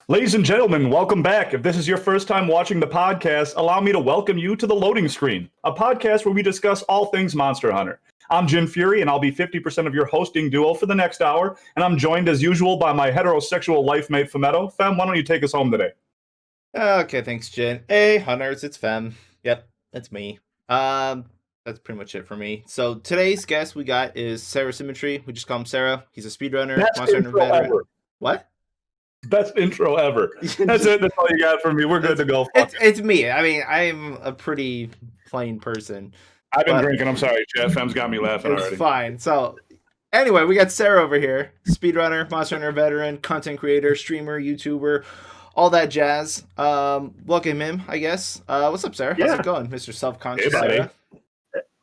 Ladies and gentlemen, welcome back. If this is your first time watching the podcast, allow me to welcome you to The Loading Screen, a podcast where we discuss all things Monster Hunter. I'm Jim Fury, and I'll be 50% of your hosting duo for the next hour, and I'm joined as usual by my heterosexual life mate, Phemeto. Fem, why don't you take us home today? Okay, thanks, Jen. Hey, hunters, it's Fem. Yep, that's me. That's pretty much it for me. So today's guest we got is Sarah Symmetry. We just call him Sarah. He's a speedrunner, Monster Hunter veteran. Ever. What? Best intro ever. That's it. That's all you got from me. We're good to go. It's me. I mean, I'm a pretty plain person. I've been drinking. I'm sorry, Jeff. Fem's got me laughing already. It's fine. So anyway, we got Sarah over here. Speedrunner, Monster Hunter veteran, content creator, streamer, YouTuber, all that jazz. Welcome him, I guess. What's up, Sarah? How's it going, Mr. Self-Conscious Sarah?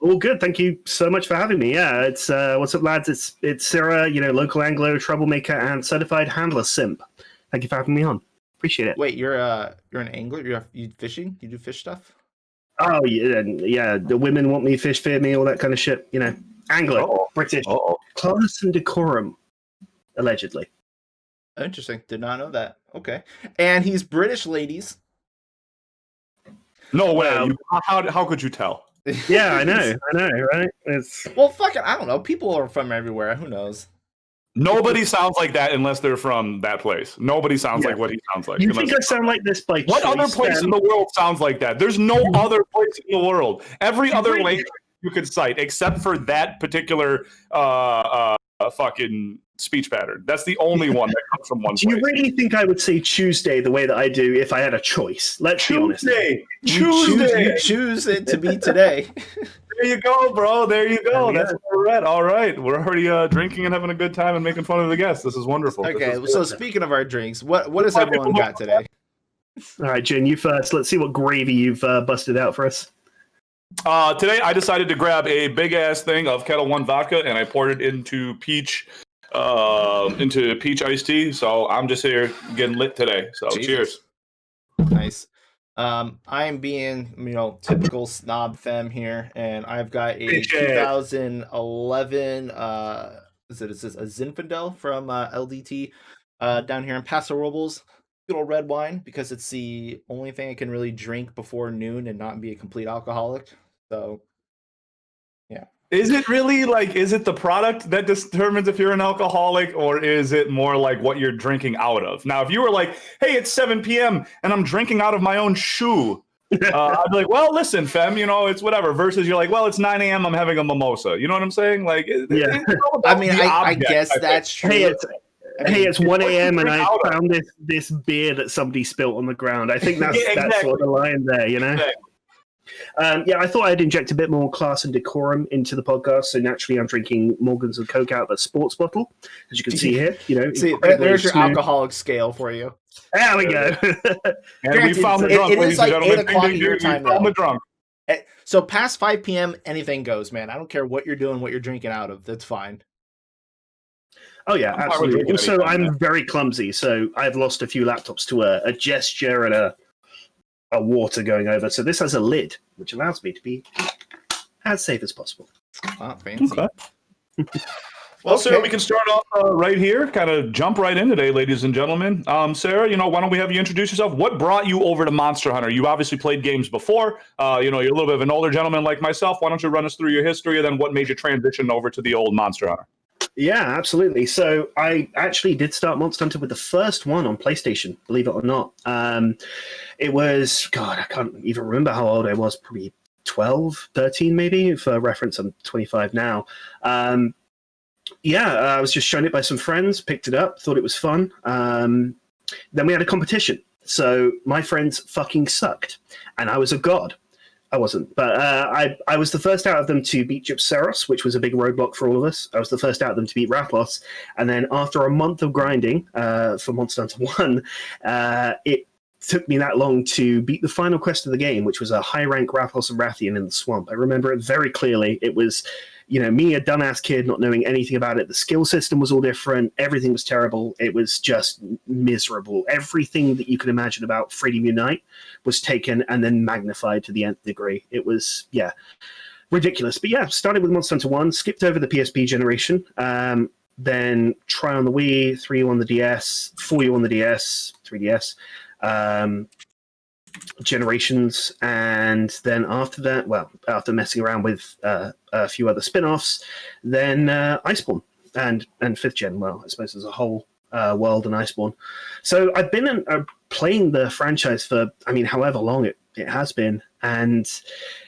All good. Thank you so much for having me. Yeah, it's what's up, lads? It's Sarah, local Anglo troublemaker and certified handler simp. Thank you for having me on. Appreciate it. Wait, you're an angler? You fishing? You do fish stuff? Oh yeah. The women want me, fish fear me, all that kind of shit. Anglo, British, class and decorum, allegedly. Interesting. Did not know that. Okay, and he's British, ladies. No way. How could you tell? Yeah, I know, right? Well, fuck it. I don't know. People are from everywhere. Who knows? Nobody sounds like that unless they're from that place. Nobody sounds like what he sounds like. You think I sound like this by what other place in the world sounds like that? There's no other place in the world. Every other language you could cite, except for that particular fucking speech pattern. That's the only one that comes from one place. Do you really think I would say Tuesday the way that I do if I had a choice? Let's be honest. You choose it to be today. There you go, bro. There you go. That's where we're at. All right. We're already drinking and having a good time and making fun of the guests. This is wonderful. Okay, so speaking of our drinks, what has everyone got today? All right, Jen, you first. Let's see what gravy you've busted out for us. Today, I decided to grab a big-ass thing of Kettle One vodka, and I poured it into peach iced tea. So I'm just here getting lit today. So cheers. Nice. I'm being, typical snob femme here, and I've got a 2011, is this a Zinfandel from LDT down here in Paso Robles. Good old red wine, because it's the only thing I can really drink before noon and not be a complete alcoholic. So, yeah. Is it really is it the product that determines if you're an alcoholic, or is it more like what you're drinking out of? Now, if you were like, hey, it's 7 p.m. and I'm drinking out of my own shoe, I'd be like, well, listen, fem, it's whatever. Versus you're like, well, it's 9 a.m. I'm having a mimosa. You know what I'm saying? I guess that's true. It's 1 a.m. and I found this beer that somebody spilt on the ground. I think that's sort of the line there, Exactly. I thought I'd inject a bit more class and decorum into the podcast. So naturally, I'm drinking Morgans and Coke out of a sports bottle, as you can see here. There's your alcoholic scale for you. There we go. And we found the drunk, ladies and gentlemen. 8 o'clock your time now. The drunk. So past 5 p.m., anything goes, man. I don't care what you're doing, what you're drinking out of. That's fine. Oh, yeah, absolutely. Also, I'm very clumsy, so I've lost a few laptops to a gesture and a water going over. So this has a lid, which allows me to be as safe as possible. Oh, fancy. Okay. Well, Sarah, we can start off right here, kind of jump right in today, ladies and gentlemen. Sarah, why don't we have you introduce yourself? What brought you over to Monster Hunter? You obviously played games before. You're a little bit of an older gentleman like myself. Why don't you run us through your history, and then what made you transition over to the old Monster Hunter? Yeah, absolutely. So I actually did start Monster Hunter with the first one on PlayStation, believe it or not. It was, God, I can't even remember how old I was, probably 12, 13 maybe. For reference, I'm 25 now. I was just shown it by some friends, picked it up, thought it was fun. Then we had a competition. So my friends fucking sucked, and I was a god. I wasn't, but I was the first out of them to beat Gypceros, which was a big roadblock for all of us. I was the first out of them to beat Ratlos, and then after a month of grinding for Monster Hunter 1, it took me that long to beat the final quest of the game, which was a high-rank Ratlos and Rathian in the swamp. I remember it very clearly. It was, me, a dumbass kid, not knowing anything about it. The skill system was all different. Everything was terrible. It was just miserable. Everything that you could imagine about Freedom Unite was taken and then magnified to the nth degree. It was, ridiculous. But started with Monster Hunter 1, skipped over the PSP generation, then Tri on the Wii, 3U on the DS, 4U on the DS, 3DS, Generations, and then after that, well, after messing around with a few other spin-offs, then Iceborne and fifth gen. Well, I suppose there's a whole world in Iceborne. So I've been playing the franchise for, I mean, however long it has been, and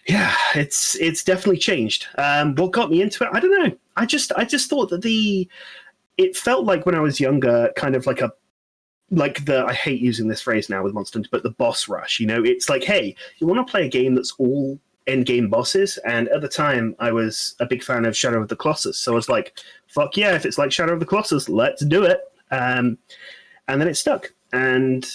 yeah, it's definitely changed. What got me into it? I don't know. I just thought that it felt like when I was younger, kind of like I hate using this phrase now with Monster Hunter, but the boss rush. You know, it's like, hey, you want to play a game that's all end game bosses, and at the time I was a big fan of Shadow of the Colossus, so I was like, fuck yeah, if it's like Shadow of the Colossus, let's do it. And then it stuck, and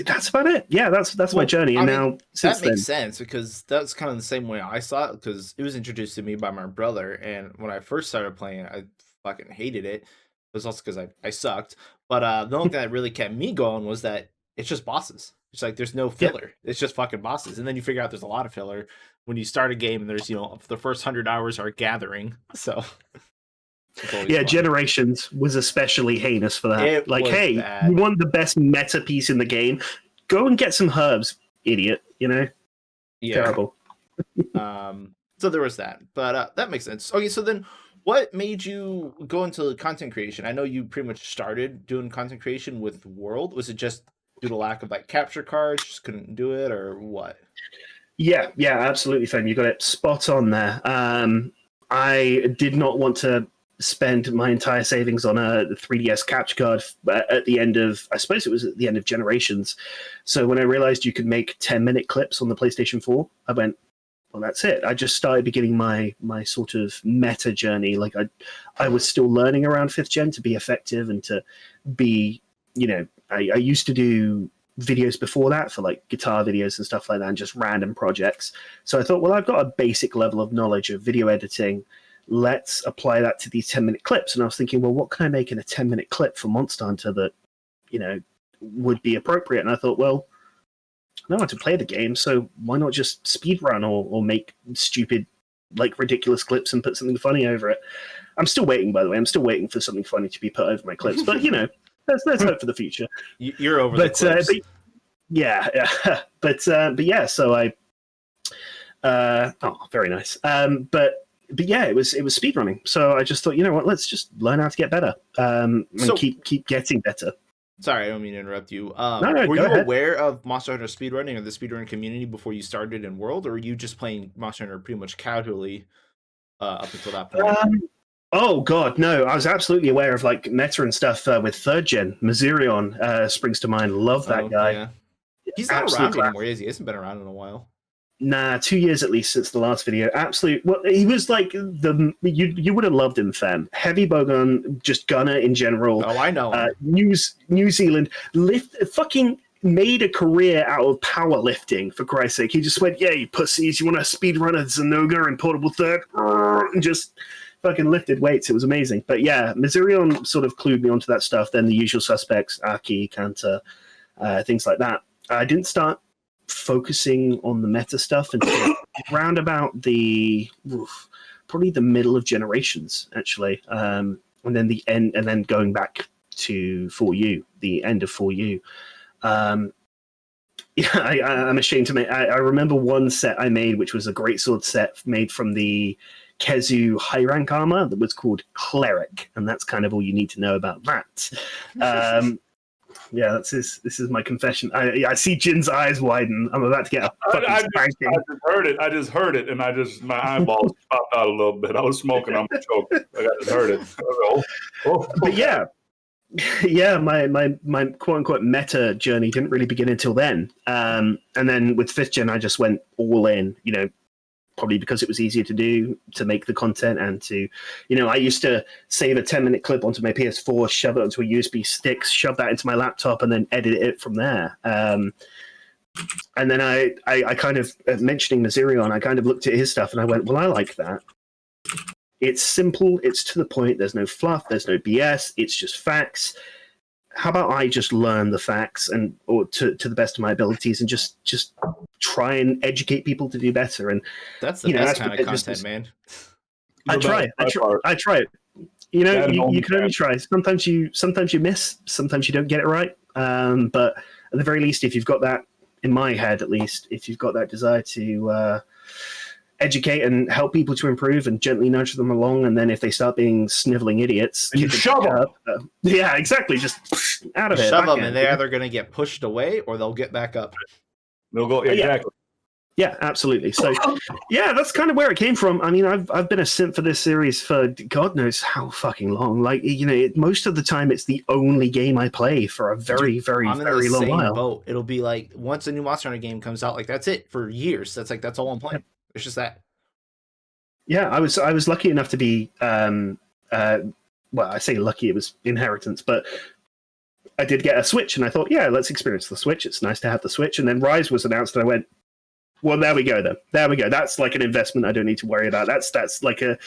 that's about it. Yeah, that's my journey. And now since that makes sense, because that's kind of the same way I saw it, because it was introduced to me by my brother, and when I first started playing it, I fucking hated it. It was also because I sucked. But the only thing that really kept me going was that it's just bosses. It's like there's no filler. Yeah. It's just fucking bosses. And then you figure out there's a lot of filler when you start a game and there's, the first 100 hours are gathering. So yeah, fun. Generations was especially heinous for that. It like, hey, bad. You want the best meta piece in the game? Go and get some herbs, idiot. Yeah. Terrible. So there was that. But that makes sense. Okay, so then what made you go into content creation? I know you pretty much started doing content creation with World. Was it just due to lack of capture cards, just couldn't do it, or what? Yeah, absolutely, Fem. You got it spot on there. I did not want to spend my entire savings on a 3DS capture card at the end of, I suppose it was at the end of Generations. So when I realized you could make 10-minute clips on the PlayStation 4, I went, well, that's it. I just started beginning my sort of meta journey. Like I was still learning around 5th gen to be effective and to be, I used to do videos before that for guitar videos and stuff like that, and just random projects. So I thought, well, I've got a basic level of knowledge of video editing. Let's apply that to these 10-minute clips. And I was thinking, well, what can I make in a 10-minute clip for Monster Hunter that, would be appropriate? And I thought, well, I know how to play the game, so why not just speedrun or make stupid, ridiculous clips and put something funny over it? I'm still waiting, by the way. I'm still waiting for something funny to be put over my clips. But, let's hope for the future. You're over the clips. Yeah. But yeah, so I... very nice. But yeah, it was speedrunning. So I just thought, you know what, let's just learn how to get better and keep getting better. Sorry, I don't mean to interrupt you. No, were you ahead. aware of Monster Hunter speedrunning or the speedrunning community before you started in World, or were you just playing Monster Hunter pretty much casually up until that point? Oh god, no! I was absolutely aware of meta and stuff with 3rd gen. Mazirion springs to mind. Love that guy. Yeah. He's not around anymore, is he? He hasn't been around in a while. Nah, 2 years at least since the last video. Absolutely. Well, he was you would have loved him, fam. Heavy bowgun, just gunner in general. Oh, I know. New Zealand fucking made a career out of powerlifting, for Christ's sake. He just went, yeah, you pussies, you want to speedrun a Zenoga and Portable Third? And just fucking lifted weights. It was amazing. But yeah, Mazirion sort of clued me onto that stuff. Then the usual suspects, Aki, Kanta, things like that. I didn't start focusing on the meta stuff until around about probably the middle of Generations, actually, and then the end, and then going back to 4U, the end of 4U. Yeah, I'm ashamed to make. I remember one set I made, which was a greatsword set made from the Kezu high rank armor that was called Cleric, and that's kind of all you need to know about that. Yeah, this is my confession. I see Jin's eyes widen. I'm about to get a fucking spanking. I just heard it, and my eyeballs popped out a little bit. I was smoking on my choke. I just heard it. But yeah, my quote unquote meta journey didn't really begin until then. And then with 5th gen, I just went all in. Probably because it was easier to do, to make the content, and to, I used to save a 10-minute clip onto my PS4, shove it onto a USB stick, shove that into my laptop, and then edit it from there. And then I kind of, mentioning Mazirion, I kind of looked at his stuff and I went, well, I like that. It's simple, it's to the point, there's no fluff, there's no BS, it's just facts. How about I just learn the facts or to the best of my abilities and just try and educate people to do better? And that's the best kind of content, man. I try it. You know, That and you can only OnlyFans. try. Sometimes you miss. Sometimes you don't get it right. But at the very least, if you've got that in my head, at least if you've got that desire to educate and help people to improve and gently nudge them along, and then if they start being sniveling idiots, And you kick shove them them. up. Yeah, exactly. Just out of it. Shove them, backhand, and they're either going to get pushed away or they'll get back up. They'll go Yeah. exactly. Yeah, absolutely. So, yeah, that's kind of where it came from. I mean, I've been a simp for this series for God knows how fucking long. Like, you know, most of the time it's the only game I play for a very, very, I'm in very the long same while. boat. It'll be like once a new Monster Hunter game comes out, like that's it for years. That's all I'm playing. It's just that. Yeah, I was lucky enough to be well, I say lucky, it was inheritance, but I did get a Switch, and I thought, yeah, let's experience the Switch. It's nice to have the Switch. And then Rise was announced, and I went, well, there we go then. There we go. That's like an investment I don't need to worry about. That's like an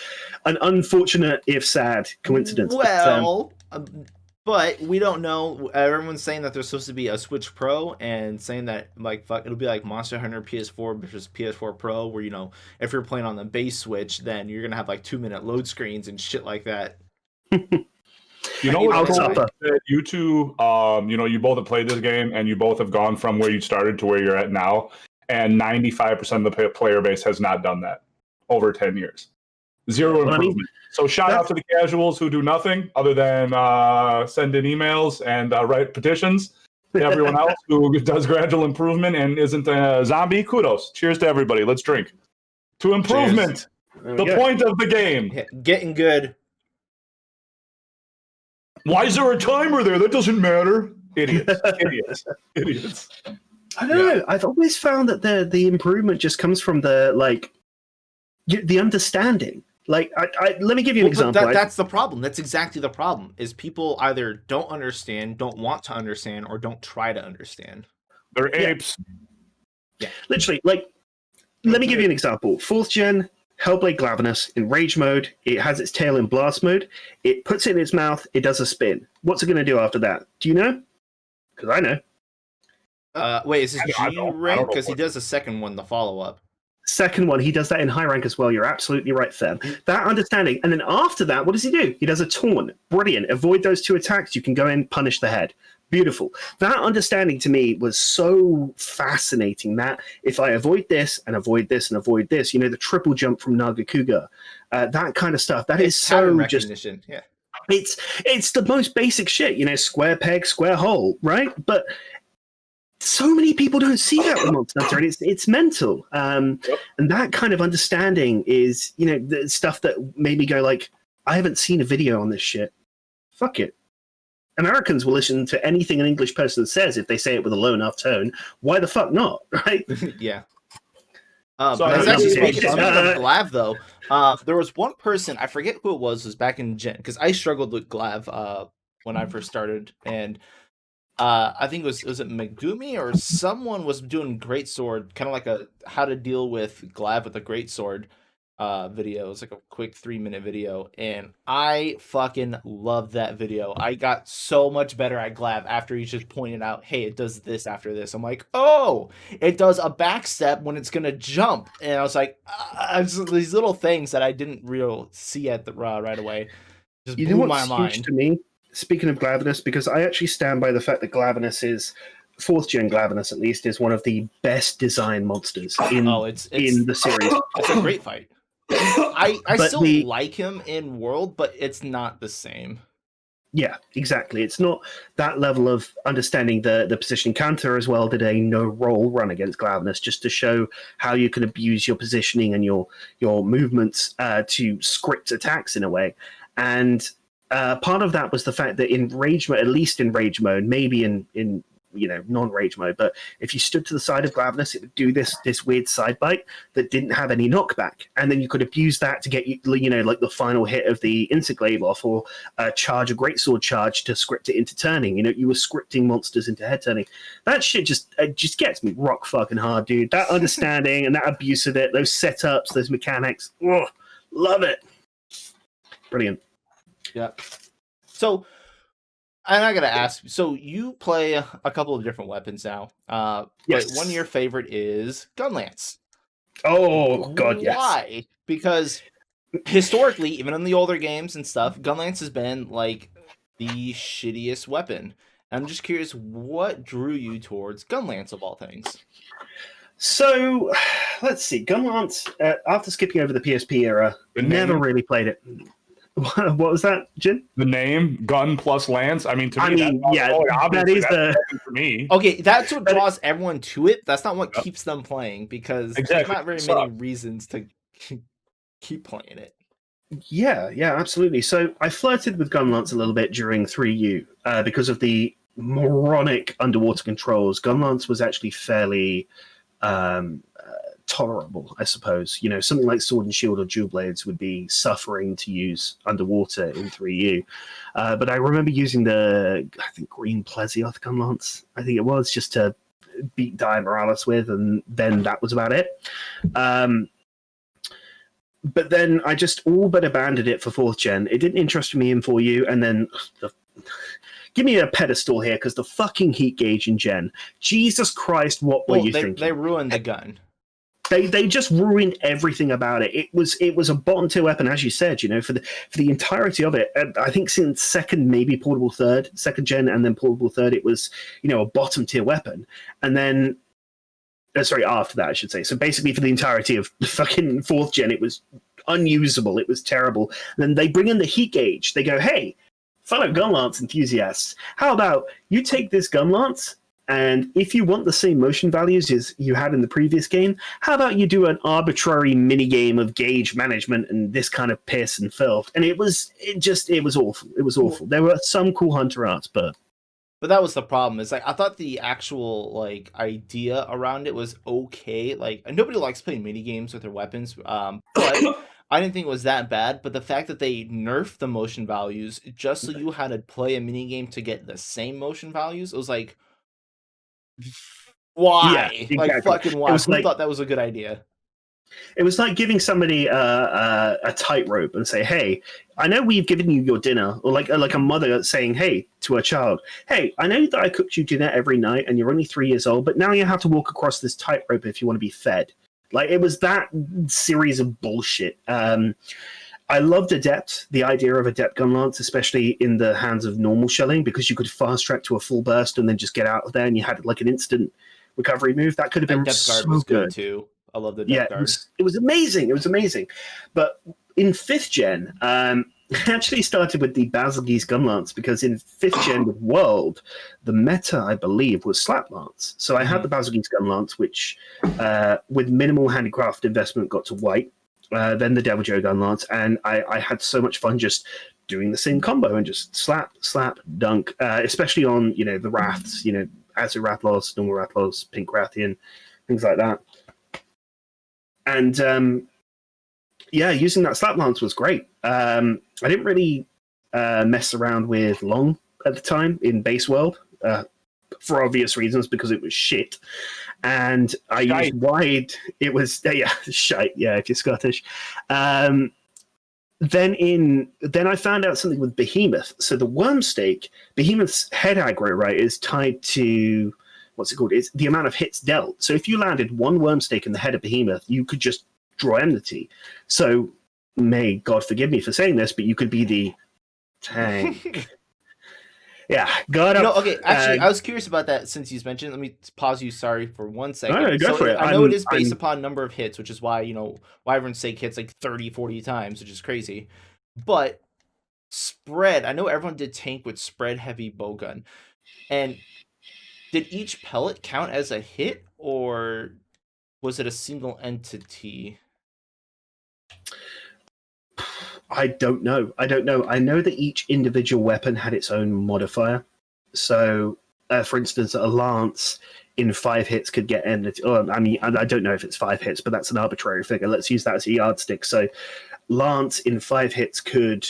unfortunate, if sad, coincidence. Well, but we don't know. Everyone's saying that there's supposed to be a Switch Pro, and saying that like fuck, it'll be like Monster Hunter PS4 versus PS4 Pro, where you know if you're playing on the base Switch, then you're gonna have like 2-minute load screens and shit like that. You know I'll what's cool? suffer. That you two, you know, you both have played this game, and you both have gone from where you started to where you're at now, and 95% of the player base has not done that over 10 years. Zero Well, I improvement. mean, So shout out to the casuals who do nothing other than send in emails and write petitions. To everyone else who does gradual improvement and isn't a zombie, kudos. Cheers to everybody. Let's drink. To improvement, there we the go. point of the game. Yeah, getting good. Why is there a timer there? That doesn't matter. Idiots. Idiots. Idiots. I don't know. I've always found that the improvement just comes from the like the understanding. Like, let me give you an example. That's the problem. That's exactly the problem. Is people either don't understand, don't want to understand, or don't try to understand. They're apes. Literally, like, let me give you an example. 4th gen Hellblade Glavenus in Rage mode. It has its tail in Blast mode. It puts it in its mouth. It does a spin. What's it going to do after that? Do you know? Because I know. Wait, is this I G don't rank? know Because he what- does the second one, the follow up. Second one, he does that in high rank as well. You're absolutely right, Fem. That understanding. And then after that, what does he do? He does a taunt. Brilliant. Avoid those 2 attacks. You can go in, punish the head. Beautiful. That understanding to me was so fascinating that if I avoid this and avoid this and avoid this, you know, the triple jump from Nagakuga, that kind of stuff, that is Pattern so just, recognition. Yeah. it's the most basic shit, you know, square peg, square hole, right? But so many people don't see that with Monster Hunter, and it's mental. And that kind of understanding is, you know, the stuff that made me go like, I haven't seen a video on this shit. Fuck it. Americans will listen to anything an English person says if they say it with a low enough tone. Why the fuck not, right? Yeah. So But I it's don't actually know. speaking of Glav though. There was one person, I forget who it was back in Gen, because I struggled with Glav when I first started, and I think was it Megumi or someone was doing Greatsword, kind of like a how to deal with Glav with a Greatsword video. It was like a quick 3-minute video, and I fucking loved that video. I got so much better at Glav after he just pointed out, hey, it does this after this. I'm like, oh, it does a backstep when it's gonna jump, and I was like, these little things that I didn't see at the right away just You know blew my what's huge mind. to me? Speaking of Glavenus, because I actually stand by the fact that Glavenus is 4th gen Glavenus, at least, is one of the best designed monsters in in the series. It's a great fight. I But still like him in World, but it's not the same. Yeah, exactly. It's not that level of understanding the positioning. Counter as well did a no roll run against Glavenus just to show how you can abuse your positioning and your movements to script attacks in a way. And part of that was the fact that in rage mode, at least in rage mode, maybe in you know non-rage mode, but if you stood to the side of Glavenus, it would do this weird side bite that didn't have any knockback, and then you could abuse that to get you know like the final hit of the Interglaive off, or charge a greatsword charge to script it into turning. You know, you were scripting monsters into head turning. That shit just gets me rock fucking hard, dude. That understanding and that abuse of it, those setups, those mechanics, love it. Brilliant. Yeah. So, and I gotta ask. So you play a couple of different weapons now. Yes. But one of your favorite is Gunlance. Oh god, yes. Why? Because historically, even in the older games and stuff, Gunlance has been like the shittiest weapon. I'm just curious, what drew you towards Gunlance of all things? So, let's see. Gunlance, after skipping over the PSP era, The never name? really played it. What was that, Jin? The name gun plus lance. I mean, to me, I mean, that's yeah, obviously that is that's the second for me. Okay, that's what But- draws everyone to it. That's not what Yep. keeps them playing, because there's Exactly. not very Suck. many reasons to keep playing it. Yeah, absolutely. So I flirted with Gunlance a little bit during 3U because of the moronic underwater controls. Gunlance was actually fairly tolerable, I suppose. You know, something like Sword and Shield or Dual Blades would be suffering to use underwater in 3U. But I remember using I think Green Plesioth Gunlance, I think it was, just to beat Dia Morales with, and then that was about it. But then I just all but abandoned it for 4th gen. It didn't interest me in 4U, and then give me a pedestal here, because the fucking heat gauge in gen. Jesus Christ, what were you thinking? They ruined the gun. They just ruined everything about it. It was a bottom tier weapon, as you said. You know, for the entirety of it. I think since second gen, and then portable third, it was, you know, a bottom tier weapon, and then. Sorry, after that, I should say. So basically, for the entirety of the fucking 4th gen, it was unusable. It was terrible. And then they bring in the heat gauge. They go, hey, fellow Gunlance enthusiasts, how about you take this Gunlance, and if you want the same motion values as you had in the previous game, how about you do an arbitrary mini game of gauge management and this kind of piss and filth? And it was awful. It was awful. There were some cool hunter arts, but that was the problem. Is like, I thought the actual like idea around it was okay. Like, nobody likes playing mini games with their weapons, but I didn't think it was that bad. But the fact that they nerfed the motion values just so you had to play a mini game to get the same motion values, it was like, why? Yeah, exactly. Like, fucking why? Who thought that was a good idea? It was like giving somebody a tightrope and say, "Hey, I know we've given you your dinner," or like a mother saying, "Hey," to a child, "Hey, I know that I cooked you dinner every night, and you're only 3 years old, but now you have to walk across this tightrope if you want to be fed." Like, it was that series of bullshit. I loved the idea of Adept Gunlance, especially in the hands of normal shelling, because you could fast track to a full burst and then just get out of there, and you had like an instant recovery move. That could have been Depth guard so was good too. I love the depth guard. It was amazing. It was amazing. But in 5th gen, I actually started with the Basilgeuse Gunlance, because in 5th gen with World, the meta, I believe, was Slap Lance. So I had the Basilgeuse Gunlance, which with minimal handicraft investment got to white. Then the Devil Joe Gunlance, and I had so much fun just doing the same combo and just slap, dunk, especially on, you know, the Wraths, you know, Azure Rathlos, normal Rathlos, Pink Rathian, things like that. And using that slap lance was great. I didn't really mess around with long at the time in base world, for obvious reasons, because it was shit. And I used wide. It was shite. Yeah, if you're Scottish. Then I found out something with Behemoth. So the worm stake, Behemoth's head aggro, right, is tied to what's it called? It's the amount of hits dealt. So if you landed one worm stake in the head of Behemoth, you could just draw enmity. So may God forgive me for saying this, but you could be the tank. Yeah, got up. Okay, actually, I was curious about that since you mentioned. Let me pause you. Sorry for 1 second. No, go for it. I know it is based upon number of hits, which is why, you know, Wyvern stake hits like 30, 40 times, which is crazy. But spread, I know everyone did tank with spread heavy bowgun. And did each pellet count as a hit, or was it a single entity? I don't know. I know that each individual weapon had its own modifier. So, for instance, a lance in 5 hits could get enmity. I mean, I don't know if it's 5 hits, but that's an arbitrary figure. Let's use that as a yardstick. So, lance in 5 hits could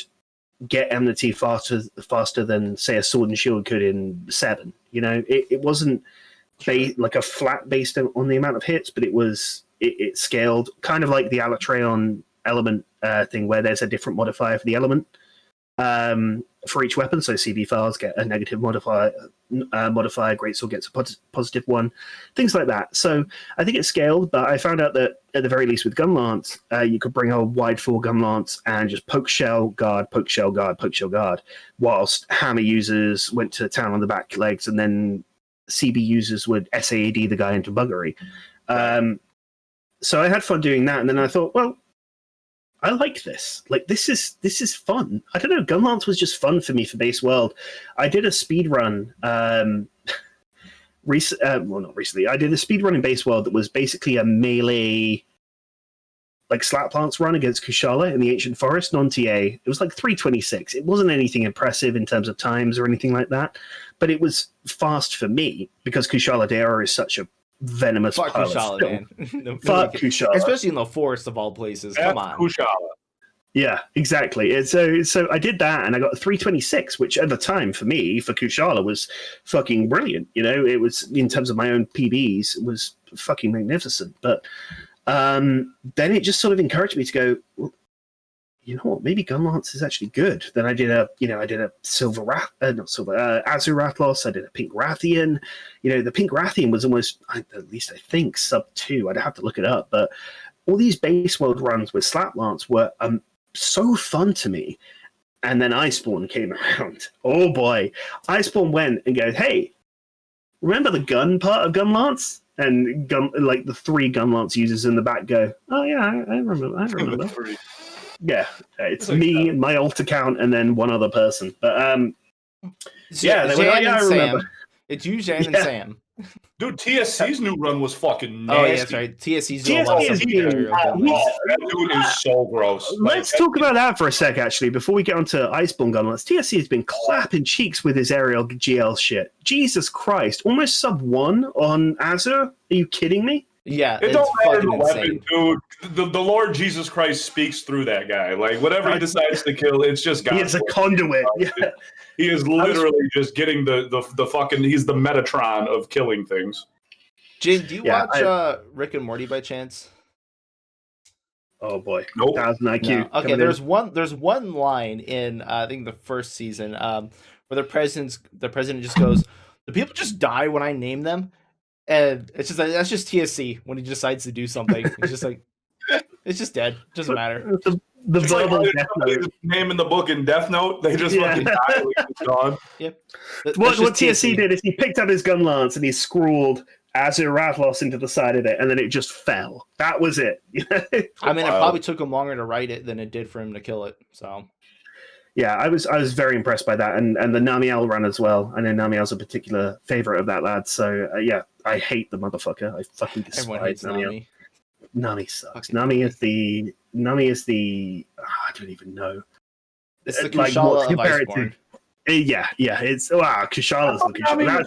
get enmity faster than, say, a sword and shield could in 7. You know, it wasn't like a flat based on the amount of hits, but it scaled kind of like the Alatreon element thing, where there's a different modifier for the element. for each weapon. So CB files get a negative modifier, greatsword gets a positive one, things like that. So I think it's scaled, but I found out that at the very least with gun lance, you could bring a wide full gun lance and just poke shell guard, poke shell guard, poke shell guard, whilst hammer users went to town on the back legs, and then CB users would SAAD the guy into buggery. So I had fun doing that, and then I thought, well, I like this. Like, this is fun. I don't know. Gunlance was just fun for me for Base World. I did a speed run. Well, not recently. I did a speed run in Base World that was basically a melee, like Slap Lance run against Kushala in the Ancient Forest, non-TA. It was like 3:26. It wasn't anything impressive in terms of times or anything like that, but it was fast for me because Kushala Daora is such a venomous Fuck pilot. Kushala, man. Fuck Kushala. Especially in the forest of all places. Come on. Kushala. Yeah, exactly. And so I did that, and I got a 3:26, which at the time for me, for Kushala, was fucking brilliant. You know, it was, in terms of my own PBs, it was fucking magnificent. But then it just sort of encouraged me to go, well, you know what, maybe Gunlance is actually good. Then I did a Azure Rathlos, I did a Pink Rathian. You know, the Pink Rathian was almost, at least I think, sub 2. I'd have to look it up. But all these Base World runs with Slap Lance were so fun to me. And then Iceborne came around. Oh boy. Iceborne went and goes, hey, remember the gun part of Gunlance? And the 3 Gunlance users in the back go, oh yeah, I remember. Yeah, it's me, my alt account, and then one other person. But yeah, they went, I remember. It's you, Jan, and Sam. Dude, TSC's new run was fucking nasty. Oh, yeah, that's right. TSC's doing that dude is so gross. Let's talk about that for a sec, actually, before we get onto Iceborne Gunlance. TSC has been clapping cheeks with his aerial GL shit. Jesus Christ, almost sub 1 on Azure? Are you kidding me? Yeah, it don't matter the weapon, dude. The Lord Jesus Christ speaks through that guy. Like, whatever he decides to kill, it's just God. He's a conduit. Yeah. He is literally just getting the fucking. He's the Metatron of killing things. Jane, do you watch Rick and Morty by chance? Oh boy, nope. 1000 IQ. No. Okay, there's one line in I think the first season where the president just goes, "The people just die when I name them." And it's just like, that's just TSC when he decides to do something. It's just like, it's just dead. Doesn't matter. The verbal like name in the book in Death Note, they just fucking die. Like it's gone. Yep. What TSC did is he picked up his gun lance and he scrawled Azure Rathlos into the side of it, and then it just fell. That was it. I mean, it probably took him longer to write it than it did for him to kill it. So. Yeah, I was very impressed by that, and the Namiel run as well. I know Namiel's a particular favorite of that lad, so yeah, I hate the motherfucker. I fucking despise Namiel. Nami sucks. Nami is the I don't even know. It's the Kushala of Iceborne. Yeah, it's Kushala's the Kushala.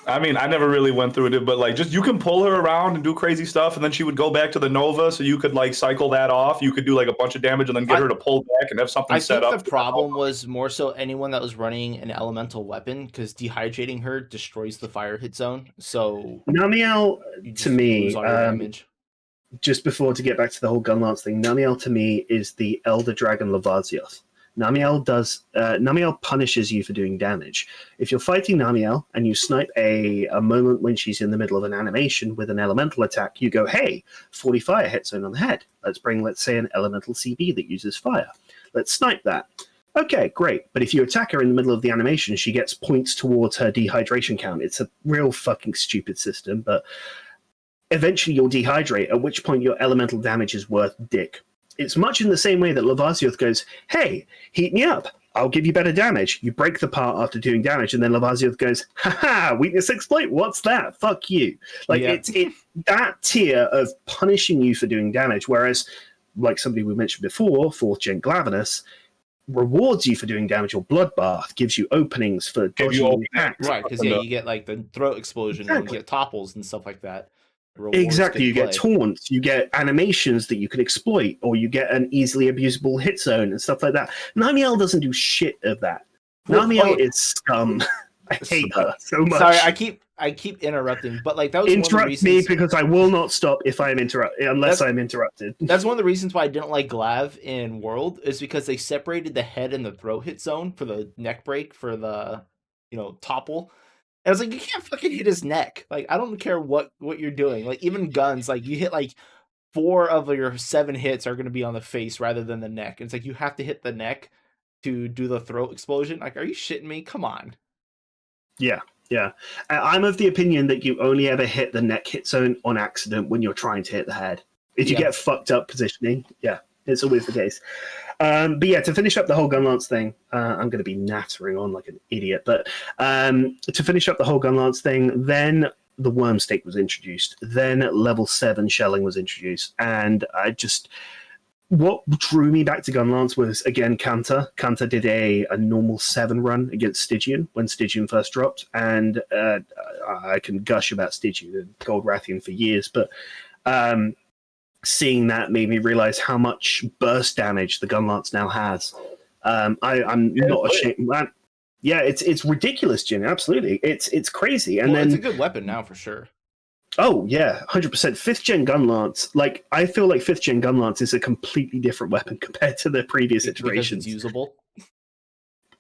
I mean, I never really went through it, but like, just you can pull her around and do crazy stuff, and then she would go back to the Nova, so you could like cycle that off. You could do like a bunch of damage, and then get her to pull back and have something set up. I think the problem was more so anyone that was running an elemental weapon, because dehydrating her destroys the fire hit zone. So Namiel, to me, damage. Just before to get back to the whole Gunlance thing, Namiel to me is the Elder Dragon Lavazioth. Namiel punishes you for doing damage. If you're fighting Namiel and you snipe a moment when she's in the middle of an animation with an elemental attack, you go, hey, 40 fire hit zone on the head. Let's say, an elemental CB that uses fire. Let's snipe that. Okay, great. But if you attack her in the middle of the animation, she gets points towards her dehydration count. It's a real fucking stupid system, but eventually you'll dehydrate, at which point your elemental damage is worth dick. It's much in the same way that Lavazioth goes, hey, heat me up. I'll give you better damage. You break the part after doing damage, and then Lavazioth goes, haha, weakness exploit, what's that? Fuck you. Like, it's that tier of punishing you for doing damage, whereas, like somebody we mentioned before, 4th Gen Glavenus, rewards you for doing damage, or Bloodbath gives you openings for dodging attacks. Right, because you get like the throat explosion, and you get topples and stuff like that. Exactly, you get taunts, you get animations that you can exploit, or you get an easily abusable hit zone and stuff like that. Namiel doesn't do shit of that. Namiel is scum. I hate her so much. Sorry, I keep interrupting, but like that was Interrupt one of the reasons. me because I will not stop if I am unless I'm interrupted. That's one of the reasons why I didn't like Glav in World is because they separated the head and the throat hit zone for the neck break for the topple. And I was like, you can't fucking hit his neck. Like I don't care what you're doing. Like even guns, like you hit like 4 of your 7 hits are going to be on the face rather than the neck. It's like you have to hit the neck to do the throat explosion. Like, are you shitting me? Come on. Yeah. I'm of the opinion that you only ever hit the neck hit zone on accident when you're trying to hit the head. If you get fucked up positioning, it's always the case. But yeah, to finish up the whole gun lance thing, I'm going to be nattering on like an idiot. But to finish up the whole gun lance thing, then the worm stake was introduced. Then level 7 shelling was introduced, and what drew me back to Gunlance was, again, Kanta. Kanta did a normal 7 run against Stygian when Stygian first dropped, and I can gush about Stygian and Gold Rathian for years, but seeing that made me realize how much burst damage the Gunlance now has. I'm not ashamed. Man, yeah, it's ridiculous, Jim. Absolutely, it's crazy. And then it's a good weapon now for sure. Oh yeah, 100%. 5th gen Gunlance, like I feel like 5th gen Gunlance is a completely different weapon compared to the previous iterations. Because it's usable.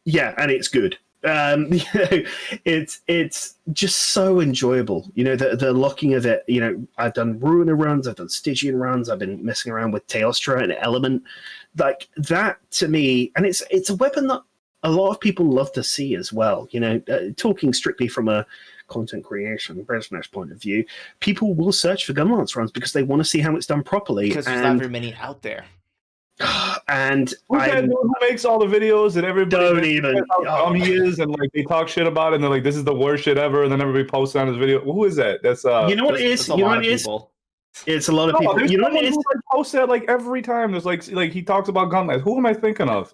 Yeah, and it's good. It's just so enjoyable. The locking of it. I've done Ruiner runs, I've done Stygian runs, I've been messing around with Teostra and Element, like that to me, and it's a weapon that a lot of people love to see as well. Talking strictly from a content creation business point of view, people will search for Gunlance runs because they want to see how it's done properly. Because there's not very many out there. And who makes all the videos that everybody don't even how dumb he is, and like they talk shit about it, and they're like, "This is the worst shit ever," and then everybody posts on his video. Who is that? That's you know what it is. You know what it is. It's a lot of people. You know what it is. Who posts that like every time. There's like he talks about Gunlance. Who am I thinking of?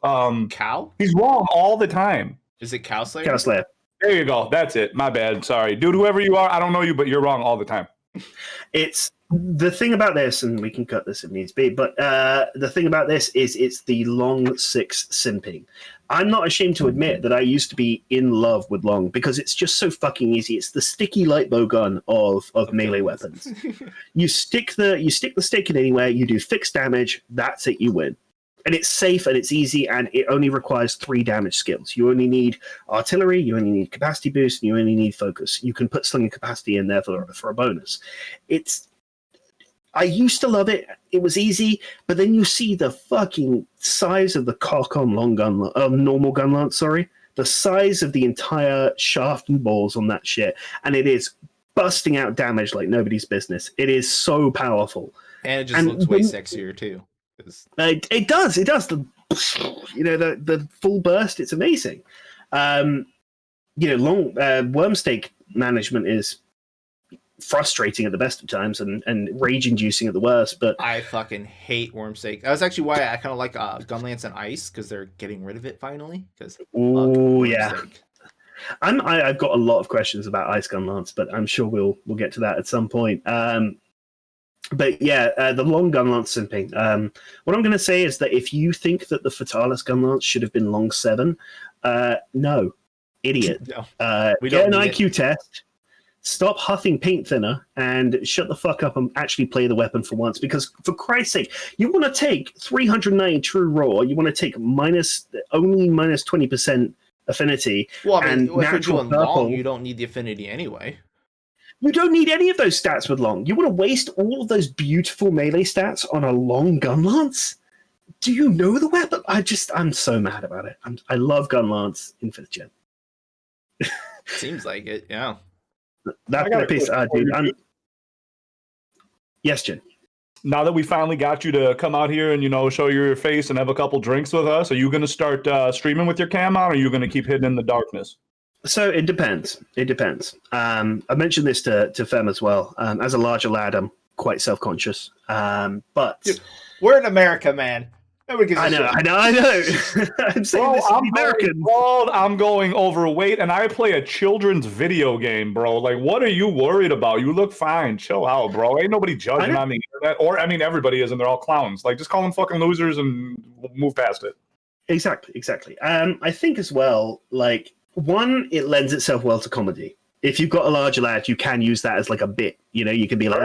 Cow. He's wrong all the time. Is it Cow Slayer? Cow Slayer. There you go. That's it. My bad. Sorry, dude. Whoever you are, I don't know you, but you're wrong all the time. It's the thing about this, and we can cut this if needs be. But the thing about this is, it's the long 6 simping. I'm not ashamed to admit that I used to be in love with long because it's just so fucking easy. It's the sticky light bow gun of melee weapons. You stick the stake in anywhere, you do fixed damage. That's it. You win. And it's safe and it's easy, and it only requires 3 damage skills. You only need artillery, you only need capacity boost, and you only need focus. You can put sling and capacity in there for a bonus. I used to love it. It was easy, but then you see the fucking size of the cock on normal gun lance. Sorry, the size of the entire shaft and balls on that shit, and it is busting out damage like nobody's business. It is so powerful, and it just looks way sexier too. It does. The full burst. It's amazing. Long worm stake management is frustrating at the best of times and rage inducing at the worst. But I fucking hate worm stake. That was actually why I kind of like Gunlance and Ice, because they're getting rid of it finally. Because I've got a lot of questions about Ice Gunlance, but I'm sure we'll get to that at some point. But yeah, the long Gunlance simping. What I'm going to say is that if you think that the Fatalis Gunlance should have been long 7, no, idiot. No, get an IQ test, stop huffing paint thinner, and shut the fuck up and actually play the weapon for once. Because for Christ's sake, you want to take 390 true raw, you want to take minus 20% affinity. Well, I mean, and if you're doing purple, long, you don't need the affinity anyway. You don't need any of those stats with long. You want to waste all of those beautiful melee stats on a long gun lance? Do you know the weapon? I'm so mad about it. I love gun lance in 5th gen. Seems like it, yeah. That's my piece. Dude. Yes, Jen. Now that we finally got you to come out here and show your face and have a couple drinks with us, are you going to start streaming with your cam on, or are you going to keep hidden in the darkness? So it depends. I mentioned this to Fem as well. As a larger lad, I'm quite self-conscious. But dude, we're in America, man. I know. I'm saying this I'm American. Bald, I'm going overweight, and I play a children's video game, bro. Like, what are you worried about? You look fine. Chill out, bro. Ain't nobody judging on the internet. Or, I mean, everybody is, and they're all clowns. Like, just call them fucking losers and move past it. Exactly. I think as well, like, one, it lends itself well to comedy. if you've got a larger lad, you can use that as like a bit. You can be like,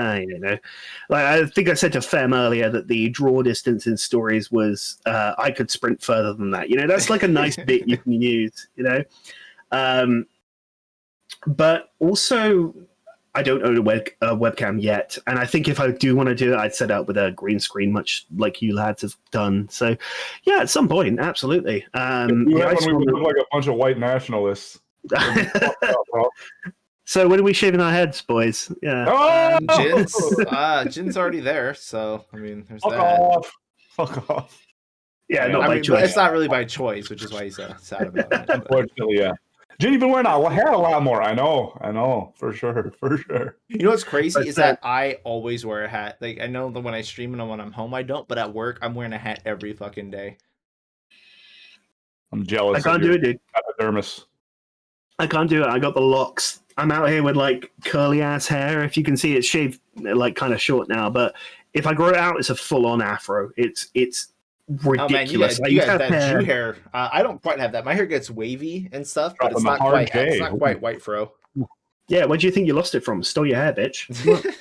like I think I said to Fem earlier that the draw distance in stories was I could sprint further than that. That's like a nice bit you can use. But also, I don't own a webcam yet, and I think if I do want to do it, I'd set up with a green screen, much like you lads have done. So, yeah, at some point, absolutely. When we look like a bunch of white nationalists. So when are we shaving our heads, boys? Yeah. Jin's already there, so I mean, there's Fuck that. Fuck off. Yeah, not by choice. But it's not really by choice, which is why he's sad about it. Unfortunately, yeah. Jin, you've been wearing a hair a lot more. I know, for sure. You know what's crazy is that I always wear a hat. Like, I know that when I stream and when I'm home, I don't, but at work, I'm wearing a hat every fucking day. I'm jealous. I can't do it, dude. Epidermis. I can't do it. I got the locks. I'm out here with like curly ass hair. If you can see, it's shaved like kind of short now. But if I grow it out, it's a full on afro. It's ridiculous. Oh man, you got that Jew hair. I don't quite have that. My hair gets wavy and stuff, but it's not quite white fro. Yeah, where do you think you lost it from? Stole your hair, bitch.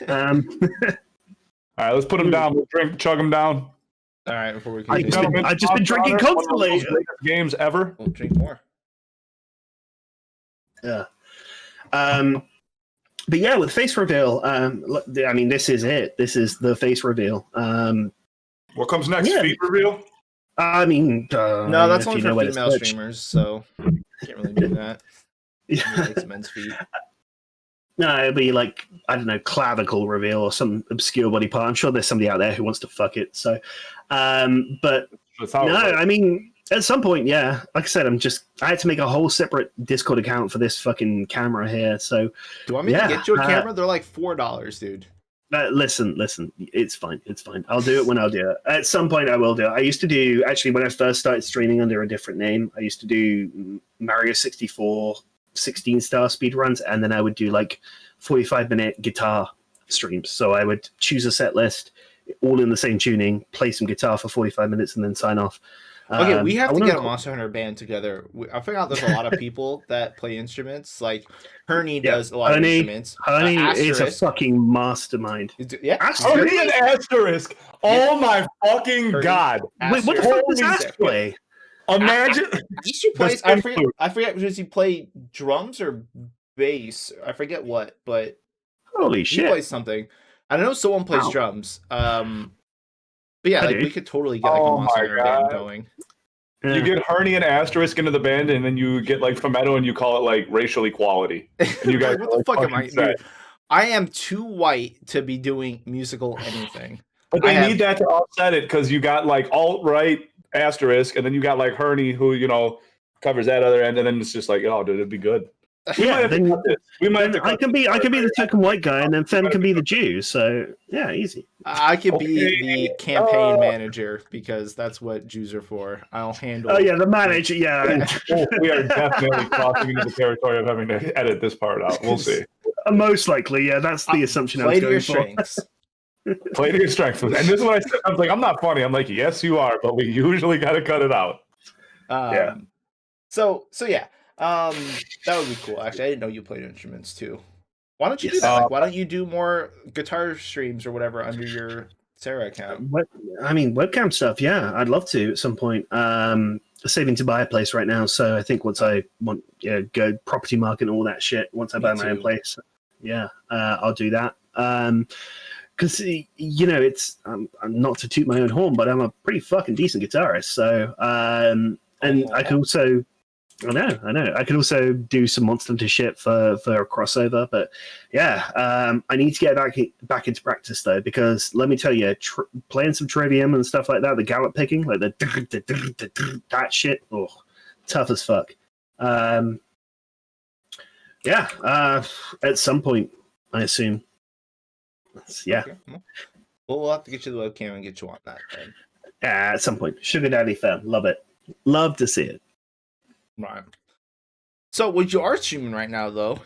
All right, let's put him down. We'll chug him down. All right, before we continue. I've just been drinking constantly. Games ever. We'll drink more. Yeah. But yeah, with face reveal, I mean, this is it. This is the face reveal. What comes next? Yeah. Feet reveal? I mean, no, that's only for female streamers, so can't really do that. Yeah, men's feet. No, it'd be like, I don't know, clavicle reveal or some obscure body part. I'm sure there's somebody out there who wants to fuck it. So, but no, I mean, at some point, yeah. Like I said, I had to make a whole separate Discord account for this fucking camera here. So, do you want me to get you a camera? They're like $4, dude. Listen, it's fine. I'll do it when I'll do it. At some point, I will do it. I used to do, actually, when I first started streaming under a different name, I used to do Mario 64 16-star speed runs, and then I would do like 45-minute guitar streams. So I would choose a set list, all in the same tuning, play some guitar for 45 minutes, and then sign off. Okay, we have to get a Monster Hunter band together. I figured out there's a lot of people that play instruments. Like Herny does a lot of instruments. Herny is a fucking mastermind. Yeah, Herny and Asterisk. Oh my fucking god! Wait, what the fuck does Asterisk play? Imagine. I forget. Does he play drums or bass? I forget what, but holy shit, he plays something. I know someone plays drums. But yeah, like we could totally get like a Monster Hunter band going. Yeah. You get Herny and Asterisk into the band, and then you get like Phemeto, and you call it like racial equality. And you guys, what the fuck am I doing? I am too white to be doing musical anything. But they need that to offset it because you got like alt-right Asterisk, and then you got like Herny, who covers that other end, and then it's just like, oh, dude, it'd be good. We might have to I can be the token white guy, and then Fem can be the Jew. So yeah, easy. I can be the campaign manager because that's what Jews are for. I'll handle. Oh yeah, the manager. Yeah. We are definitely crossing into the territory of having to edit this part out. We'll see. Most likely, yeah. That's the assumption I was going for. Play to your strengths. And this is what I said. I was like, I'm not funny. I'm like, yes, you are, but we usually got to cut it out. Yeah. So yeah. That would be cool. Actually, I didn't know you played instruments too. Why don't you do that? Like, why don't you do more guitar streams or whatever under your Sarah account? Webcam stuff. Yeah, I'd love to at some point. Saving to buy a place right now, so I think once I want, go property market and all that shit. Once I buy my own place, I'll do that. Because it's I'm not to toot my own horn, but I'm a pretty fucking decent guitarist. So and I can also. I know. I could also do some Monster Hunter shit for a crossover, but I need to get back into practice though, because let me tell you, playing some Trivium and stuff like that, the gallop picking, like that shit, tough as fuck. At some point, I assume. Yeah. Okay. We'll have to get you the webcam and get you on that. Then. At some point, Sugar Daddy fan, love it, love to see it. Right. So what you are streaming right now, though,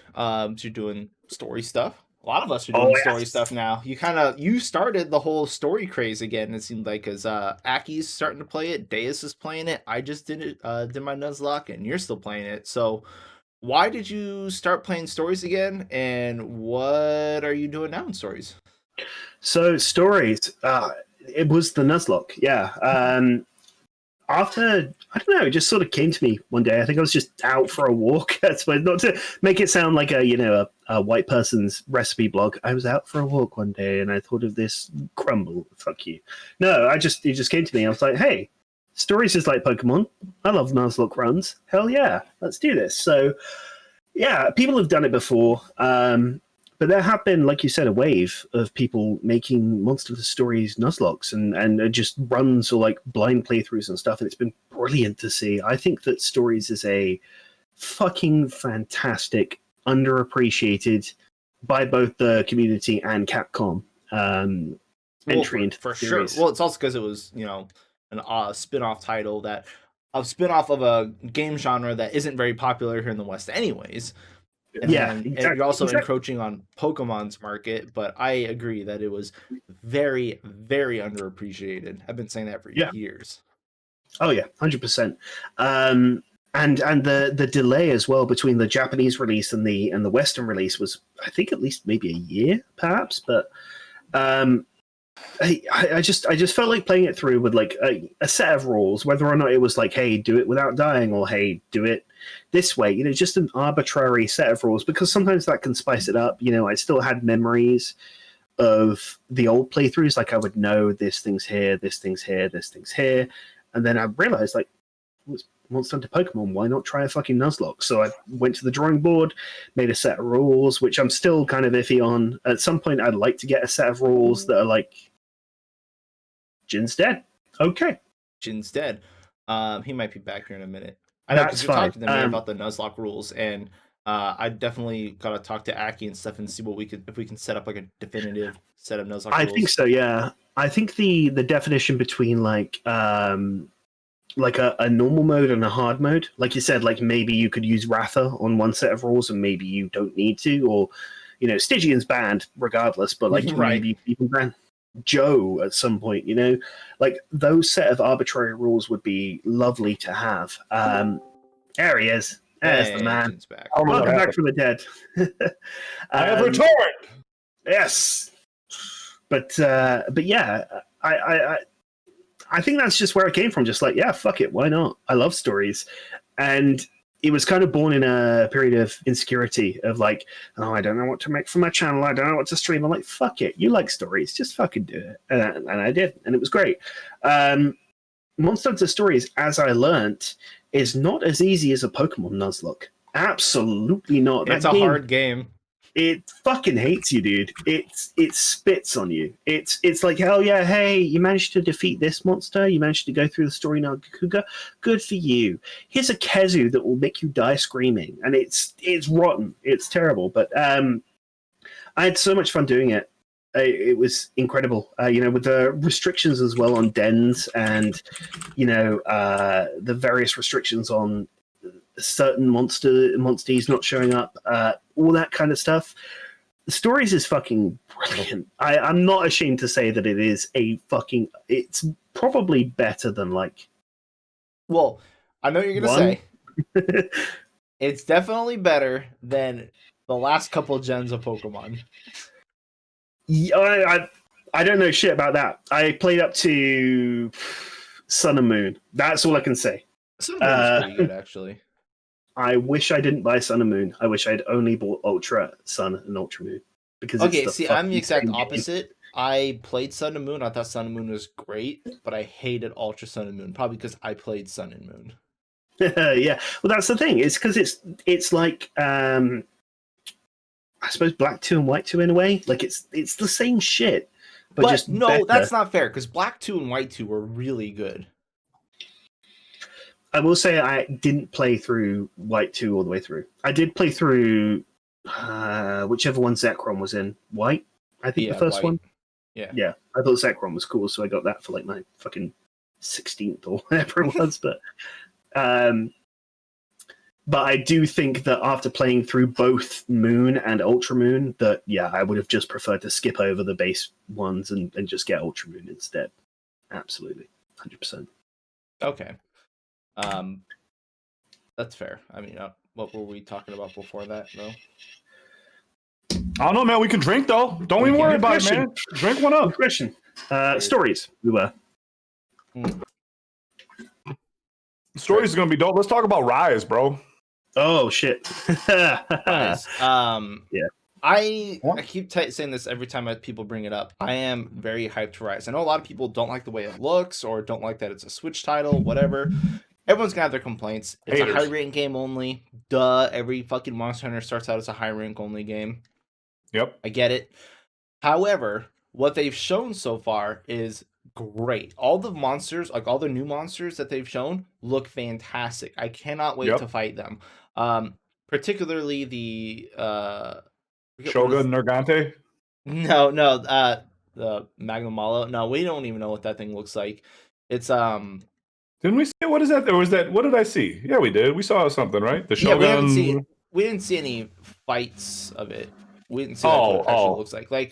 you're doing story stuff. A lot of us are doing story stuff now. You started the whole story craze again. It seemed like because Aki's starting to play it, Deus is playing it. I just did it, did my Nuzlocke, and you're still playing it. So why did you start playing stories again, and what are you doing now in stories? So stories, it was the Nuzlocke, yeah. After I don't know, it just sort of came to me one day. I think I was just out for a walk. That's why, not to make it sound like a white person's recipe blog. I was out for a walk one day and I thought of this crumble. Fuck you. No, it just came to me. I was like, hey, stories is like Pokemon. I love Nuzlocke runs. Hell yeah, let's do this. So yeah, people have done it before. But there have been, like you said, a wave of people making Monster Stories Nuzlockes and just runs or like blind playthroughs and stuff, and it's been brilliant to see. I think that Stories is a fucking fantastic, underappreciated by both the community and Capcom entry into for the sure. series. Well, it's also because it was an spin-off title that a spin-off of a game genre that isn't very popular here in the West, anyways. And Yeah, then exactly, you're also exactly. encroaching on Pokemon's market, but I agree that it was very, very underappreciated. I've been saying that for Yeah. years. Oh yeah, 100%. And the delay as well between the Japanese release and the Western release was, I think, at least maybe a year, perhaps. But I just felt like playing it through with like a set of rules, whether or not it was like, hey, do it without dying, or hey, do it this way. Just an arbitrary set of rules, because sometimes that can spice it up. I still had memories of the old playthroughs, like I would know this thing's here, this thing's here, this thing's here, and then I realized like, it's Monster Hunter Pokemon, why not try a fucking Nuzlocke? So I went to the drawing board, made a set of rules, which I'm still kind of iffy on. At some point, I'd like to get a set of rules that are like, Jin's dead. Okay. Jin's dead. He might be back here in a minute. I know, because That's you're fine. talking to me about the Nuzlocke rules, and I definitely gotta talk to Aki and stuff and see if we can set up like a definitive set of Nuzlocke I rules. think so, yeah. I think the definition between like a normal mode and a hard mode, like you said, like maybe you could use Ratha on one set of rules and maybe you don't need to, or Stygian's banned regardless, but like Right. maybe you can ban Joe at some point, like those set of arbitrary rules would be lovely to have. There he is. There's the Hey, man. Jin's back. I don't know what Welcome back happened. from the dead. I have returned. Yes, but yeah, I think that's just where it came from. Just like, yeah, fuck it, why not? I love stories, and it was kind of born in a period of insecurity of like, oh, I don't know what to make for my channel. I don't know what to stream. I'm like, fuck it, you like stories, just fucking do it, and I did, and it was great. Monster Hunter Stories, as I learnt, is not as easy as a Pokemon Nuzlocke. Absolutely not. It's a hard game. It fucking hates you, dude. It spits on you. It's like, hell yeah, hey, you managed to defeat this monster. You managed to go through the story now, Gakuga. Good for you. Here's a Kezu that will make you die screaming, and it's rotten. It's terrible. But I had so much fun doing it. It was incredible. With the restrictions as well on dens, and the various restrictions on certain monsters not showing up, all that kind of stuff. The stories is fucking brilliant. I'm not ashamed to say that it is it's probably better than like. Well, I know what you're gonna One? say. It's definitely better than the last couple gens of Pokemon. Yeah, I don't know shit about that. I played up to Sun and Moon. That's all I can say. Sun and Moon is pretty good, actually. I wish I didn't buy Sun and Moon. I wish I'd only bought Ultra Sun and Ultra Moon. Because Okay, it's see, I'm the exact opposite. I played Sun and Moon. I thought Sun and Moon was great, but I hated Ultra Sun and Moon, probably because I played Sun and Moon. Yeah, well, that's the thing. It's because it's like I suppose Black 2 and White 2 in a way. Like it's the same shit, but just no, better. that's not fair, because Black 2 and White 2 were really good. I will say I didn't play through White 2 all the way through. I did play through whichever one Zekrom was in. White, I think the first White. one. Yeah. I thought Zekrom was cool, so I got that for like my fucking 16th or whatever it was. But I do think that after playing through both Moon and Ultra Moon, that I would have just preferred to skip over the base ones and just get Ultra Moon instead. Absolutely, 100%. Okay. That's fair. I mean, what were we talking about before that, though? I don't know, man. We can drink though. Don't even worry about it, man. Drink one Good up. question. Stories. We were. Stories is gonna be dope. Let's talk about Rise, bro. Oh shit. Rise. Yeah. I keep saying this every time people bring it up. I am very hyped for Rise. I know a lot of people don't like the way it looks or don't like that it's a Switch title, whatever. Everyone's gonna have their complaints. It's a high rank game only. Duh. Every fucking Monster Hunter starts out as a high rank only game. Yep. I get it. However, what they've shown so far is great. All the monsters, like all the new monsters that they've shown, look fantastic. I cannot wait to fight them. Particularly the Shogun Nergante? No, the Magnum Malo. No, we don't even know what that thing looks like. It's Didn't we see it? What is that? Or was that what did I see? Yeah, we did. We saw something, right? The Shogun. Yeah, we didn't see any fights of it. We didn't see what it actually looks like. Like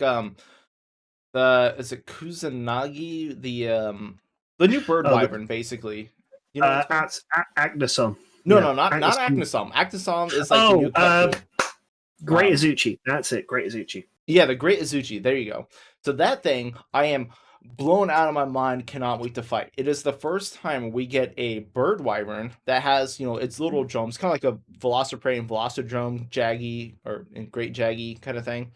is it Kusanagi? The new bird wyvern, basically. You know Agnesom. No, not Agnesom. Agnesom is like the new cut. Great Azuchi. That's it. Great Azuchi. Yeah, the Great Azuchi. There you go. So that thing, I am blown out of my mind. Cannot wait to fight. It is the first time we get a bird wyvern that has, its little drones, kind of like a Velociprey and Velocidrome, Jaggy or Great Jaggy kind of thing.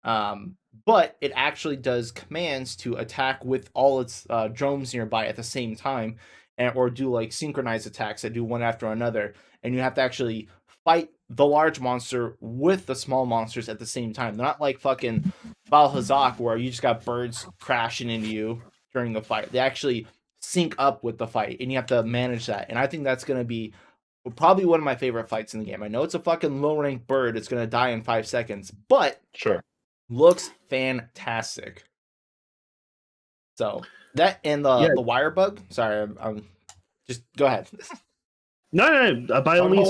But it actually does commands to attack with all its drones nearby at the same time, or do like synchronized attacks that do one after another, and you have to actually fight the large monster with the small monsters at the same time. They're not like fucking Balhazak where you just got birds crashing into you during the fight. They actually sync up with the fight, and you have to manage that. And I think that's going to be probably one of my favorite fights in the game. I know it's a fucking low-ranked bird. It's going to die in 5 seconds, but sure, looks fantastic. So that and the wire bug. Sorry, I'm just go ahead. No, by all means.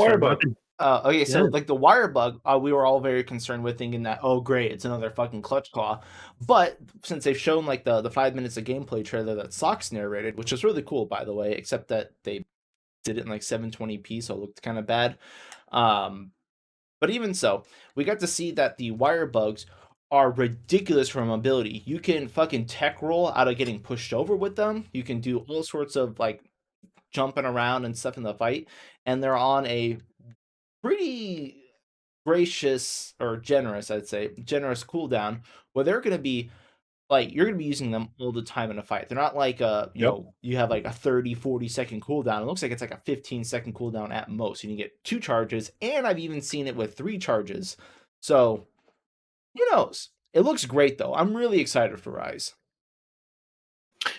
Okay, so like the wire bug, we were all very concerned with, thinking that, oh great, it's another fucking clutch claw. But since they've shown like the 5 minutes of gameplay trailer that Socks narrated, which was really cool by the way, except that they did it in like 720p, so it looked kind of bad. But even so, we got to see that the wire bugs are ridiculous for mobility. You can fucking tech roll out of getting pushed over with them. You can do all sorts of like jumping around and stuff in the fight, and they're on a pretty gracious or generous, I'd say, generous cooldown where they're going to be like, you're going to be using them all the time in a fight. They're not like you know, you have like a 30-40 second cooldown. It looks like it's like a 15-second cooldown at most, and you get 2 charges, and I've even seen it with 3 charges. So who knows? It looks great though. I'm really excited for Rise.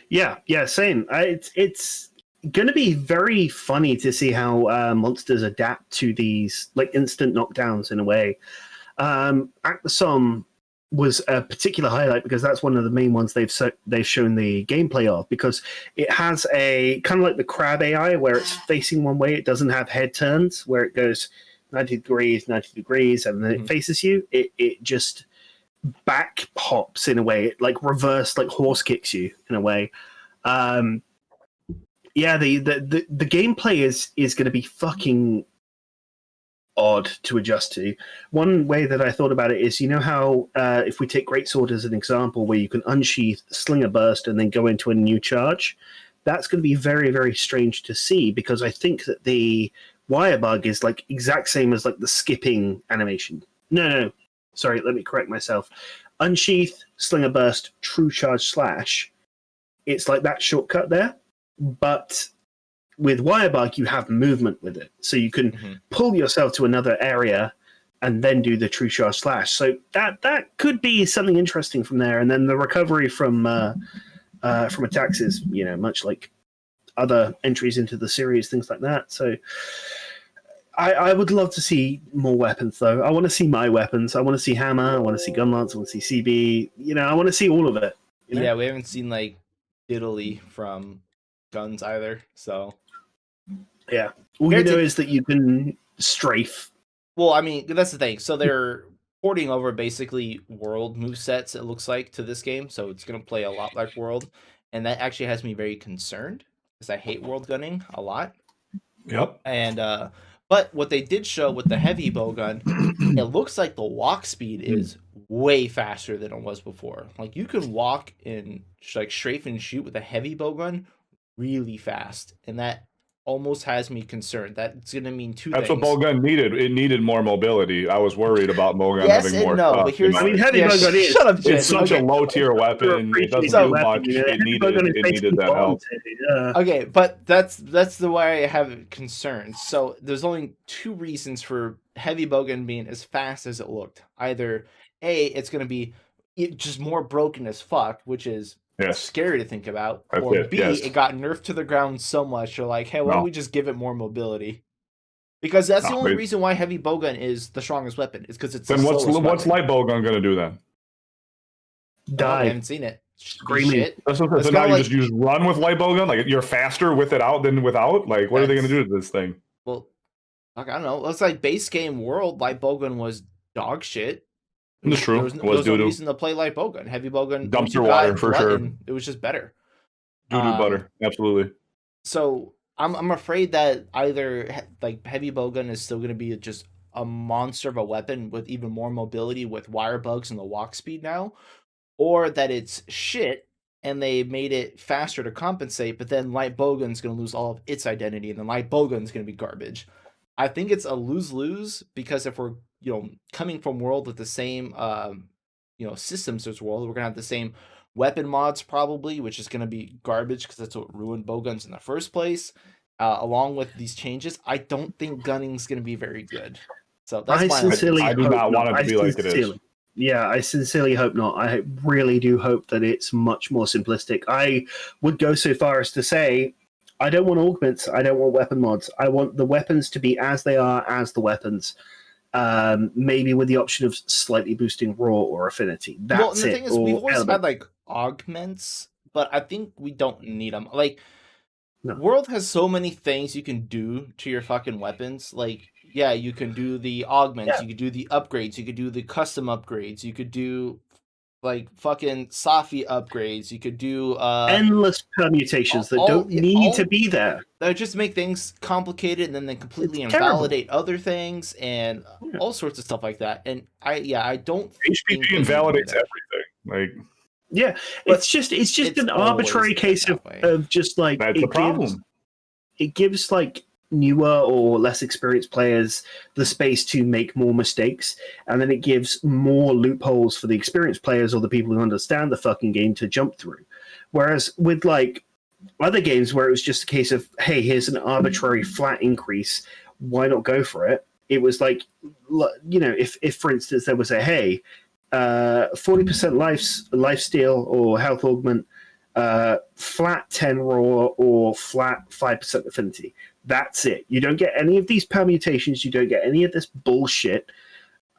Yeah, same. It's going to be very funny to see how monsters adapt to these like instant knockdowns in a way. Agnesom was a particular highlight because that's one of the main ones they've shown the gameplay of, because it has a kind of like the crab AI where it's facing one way. It doesn't have head turns where it goes 90 degrees, and then it faces you. It just back hops in a way. It like reverse, like horse kicks you in a way. Yeah, the gameplay is going to be fucking odd to adjust to. One way that I thought about it is, you know how if we take Greatsword as an example, where you can unsheath, sling a burst, and then go into a new charge, that's going to be very, very strange to see, because I think that the wire bug is like exact same as like the skipping animation. No, sorry, let me correct myself. Unsheath, sling a burst, true charge slash. It's like that shortcut there, but with Wirebug, you have movement with it. So you can pull yourself to another area and then do the true charge slash. So that could be something interesting from there. And then the recovery from attacks is, you know, much like other entries into the series, things like that. So I would love to see more weapons, though. I want to see my weapons. I want to see Hammer. I want to see Gunlance. I want to see CB. You know, I want to see all of it. You know? Yeah, we haven't seen like Italy from guns either. So yeah, all you know is that you can strafe. Well, I mean, that's the thing. So they're porting over basically World movesets, it looks like, to this game. So it's going to play a lot like World. And that actually has me very concerned, because I hate World gunning a lot. Yep. And, But what they did show with the heavy bowgun, it looks like the walk speed is way faster than it was before. Like you can walk and like strafe and shoot with a heavy bowgun really fast, and that almost has me concerned. That's going to mean two That's things. what bowgun needed. It needed more mobility. I was worried about bowgun Yes having and more no, stuff. but here's I mean, heavy bowgun is. shut up, Jen. It's such a Okay. low tier weapon. It doesn't So, do much. It needed that help. Okay, but that's the way I have concerns. So there's only two reasons for heavy bowgun being as fast as it looked. Either A, it's going to be just more broken as fuck, which is Yes. scary to think about. That's Or it, B, yes. it got nerfed to the ground so much, you're like, hey, why don't No. we just give it more mobility? Because that's the No, only it- reason why heavy bowgun is the strongest weapon. Is because it's Then the what's slowest weapon. light bowgun going to do then? I Die. haven't seen it. Screaming. Shit. That's what, It's so now kinda you just run with light bowgun? Like you're faster with it out than without? Like what are they going to do to this thing? Well, like, I don't know. It's like base game world. Light bowgun was dog shit. It's true. There was, It was no doo-doo. reason to play light bowgun. Heavy bowgun, Dumpster once you water, got for sure. glutton, it was just better. Doo-doo butter. Absolutely. So I'm afraid that either like heavy bowgun is still going to be just a monster of a weapon with even more mobility with wire bugs and the walk speed now, or that it's shit and they made it faster to compensate, but then light bowgun's going to lose all of its identity and then light bowgun's going to be garbage. I think it's a lose-lose because if we're coming from world with the same systems as world, we're going to have the same weapon mods probably, which is going to be garbage because that's what ruined bowguns in the first place. Along with these changes, I don't think gunning's going to be very good. So that's I do not want it to be like it is. Yeah, I sincerely hope not. I really do hope that it's much more simplistic. I would go so far as to say, I don't want augments. I don't want weapon mods. I want the weapons to be as they are as the weapons. Maybe with the option of slightly boosting raw or affinity. That's well, and the thing is, we've always element. had like augments, but I think we don't need them. Like, No. World has so many things you can do to your fucking weapons. Like, yeah, you can do the augments, you could do the upgrades, you could do the custom upgrades, you could do like fucking Safi upgrades, you could do endless permutations that don't need to be there. That just make things complicated and then they completely It's invalidate other things and all sorts of stuff like that. And I don't HPG invalidates everything. Like yeah, it's just an arbitrary case of just like that's the problem. It gives like newer or less experienced players the space to make more mistakes, and then it gives more loopholes for the experienced players or the people who understand the fucking game to jump through. Whereas with like other games where it was just a case of, hey, here's an arbitrary flat increase, why not go for it? It was like, if for instance there was a 40% life steal or health augment, flat 10 raw or flat 5% affinity. That's it. You don't get any of these permutations. You don't get any of this bullshit.